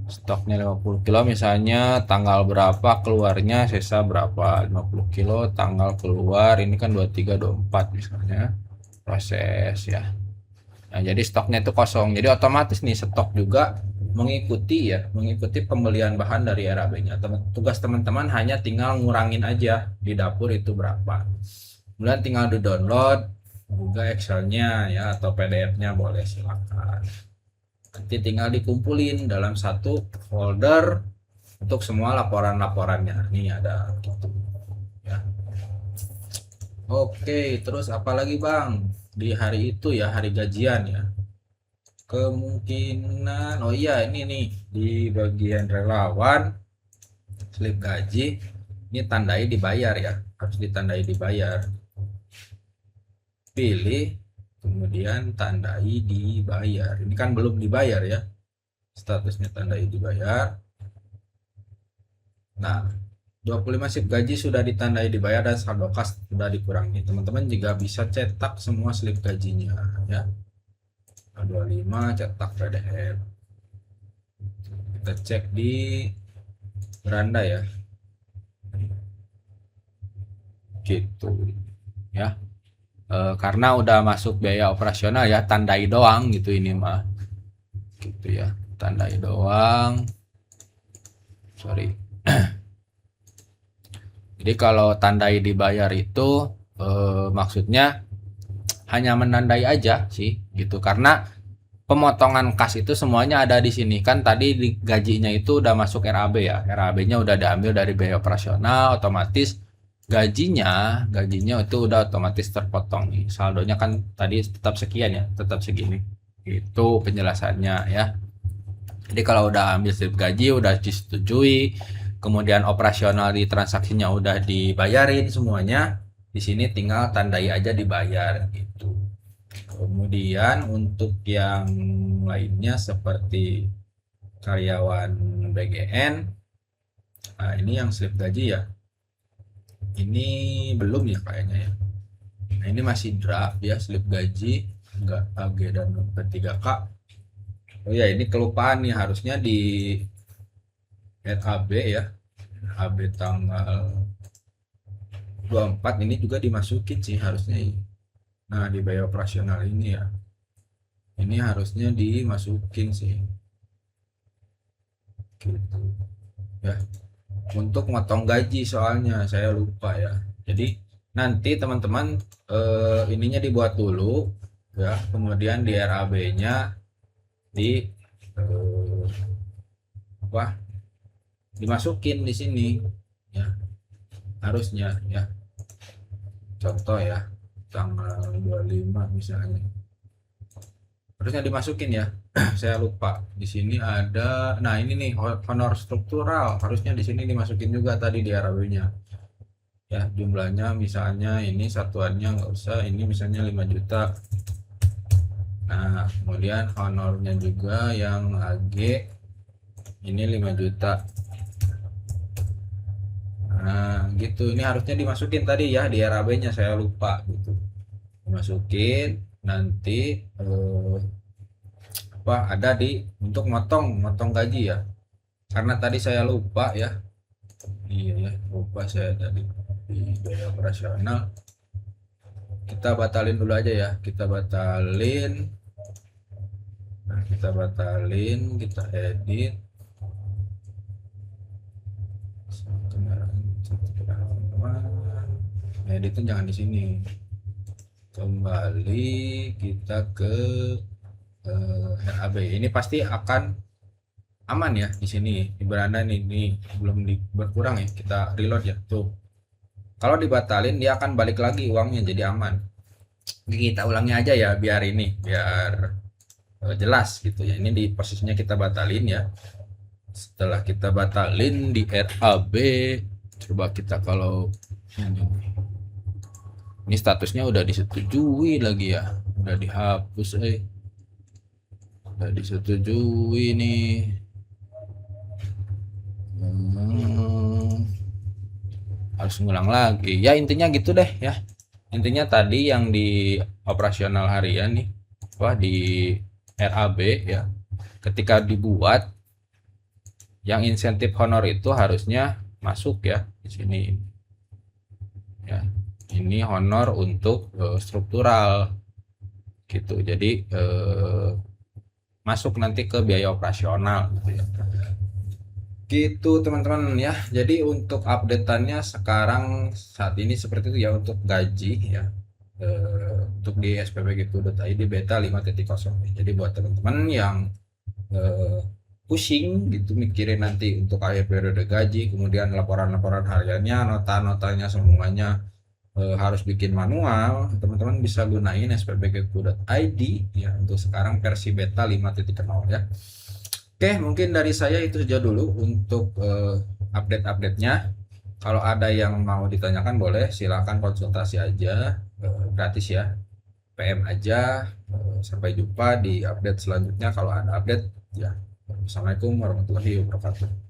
stoknya 50 kilo misalnya, tanggal berapa keluarnya, sisa berapa, 50 kilo tanggal keluar ini kan 23 24 misalnya, proses ya. Nah, jadi stoknya itu kosong, jadi otomatis nih stok juga mengikuti pembelian bahan dari RAB-nya. Tugas teman-teman hanya tinggal ngurangin aja di dapur itu berapa. Kemudian tinggal di-download juga Excel-nya ya, atau PDF-nya boleh, silakan. Nanti tinggal dikumpulin dalam satu folder untuk semua laporan-laporannya. Ini ada gitu ya. Oke, terus apa lagi Bang? Di hari itu ya, hari gajian ya. Kemungkinan, oh iya ini nih di bagian relawan slip gaji ini tandai dibayar ya, harus ditandai dibayar. Pilih, kemudian tandai dibayar. Ini kan belum dibayar ya, statusnya tandai dibayar. Nah, 25 slip gaji sudah ditandai dibayar dan saldo kas sudah dikurangi. Teman-teman juga bisa cetak semua slip gajinya ya. 25 cetak PDF. Kita cek di beranda ya. Gitu ya. Karena udah masuk biaya operasional ya, tandai doang gitu ini mah. Gitu ya. Tandai doang. Sorry. Jadi kalau tandai dibayar itu maksudnya hanya menandai aja sih gitu, karena pemotongan kas itu semuanya ada di sini kan. Tadi di gajinya itu udah masuk RAB ya, RAB-nya udah diambil dari biaya operasional, otomatis gajinya itu udah otomatis terpotong nih. Saldonya kan tadi tetap sekian ya, tetap segini. Itu penjelasannya ya. Jadi kalau udah ambil slip gaji udah disetujui, kemudian operasional di transaksinya udah dibayarin semuanya, di sini tinggal tandai aja dibayar gitu. Kemudian untuk yang lainnya seperti karyawan BGN, nah ini yang slip gaji ya, ini belum ya kayaknya ya. Nah ini masih draft ya, slip gaji enggak AG dan P3K. Oh ya, ini kelupaan nih, harusnya di RAB ya, RAB tanggal 24 ini juga dimasukin sih harusnya. Nah di biaya operasional ini ya, ini harusnya dimasukin sih gitu ya, untuk motong gaji, soalnya saya lupa ya. Jadi nanti teman-teman ininya dibuat dulu ya, kemudian di RAB-nya di apa dimasukin di sini ya, harusnya ya. Contoh ya, tanggal 25 misalnya harusnya dimasukin ya. Saya lupa di sini ada, nah ini nih honor struktural, harusnya di sini dimasukin juga tadi di RAB-nya ya. Jumlahnya misalnya ini satuannya nggak usah, ini misalnya 5 juta. Nah kemudian honornya juga yang AG ini 5 juta. Nah gitu, ini harusnya dimasukin tadi ya di RAB-nya, saya lupa gitu. Dimasukin nanti ada di untuk motong gaji ya, karena tadi saya lupa ya. Iya ya, lupa saya tadi di biaya operasional. Kita batalin dulu aja ya, kita batalin. Nah kita batalin, kita edit. Editnya jangan di sini, kembali kita ke RAB. Ini pasti akan aman ya di sini di beranda ini belum berkurang ya, kita reload ya tuh. Kalau dibatalin dia akan balik lagi uangnya, jadi aman. Kita ulangnya aja ya biar jelas gitu ya. Ini di posisinya kita batalin ya. Setelah kita batalin di RAB, coba kita kalau ini statusnya udah disetujui lagi ya, udah dihapus udah disetujui nih. Harus ngulang lagi ya, intinya gitu deh ya. Intinya tadi yang di operasional harian nih, di RAB ya, ketika dibuat yang insentif honor itu harusnya masuk ya di sini ya. Ini honor untuk struktural gitu. Jadi masuk nanti ke biaya operasional gitu ya. Gitu teman-teman ya. Jadi untuk updateannya sekarang saat ini seperti itu ya untuk gaji ya. Untuk di sppg.id beta 5.0. Jadi buat teman-teman yang eh, pusing gitu mikirin nanti untuk akhir periode gaji, kemudian laporan-laporan hariannya, nota-notanya semuanya harus bikin manual, teman-teman bisa gunain sppg.id ya untuk sekarang versi beta 5.0 ya. Oke, mungkin dari saya itu saja dulu untuk update-update-nya. Kalau ada yang mau ditanyakan boleh silakan konsultasi aja, gratis ya. PM aja. Sampai jumpa di update selanjutnya kalau ada update ya. Assalamualaikum warahmatullahi wabarakatuh.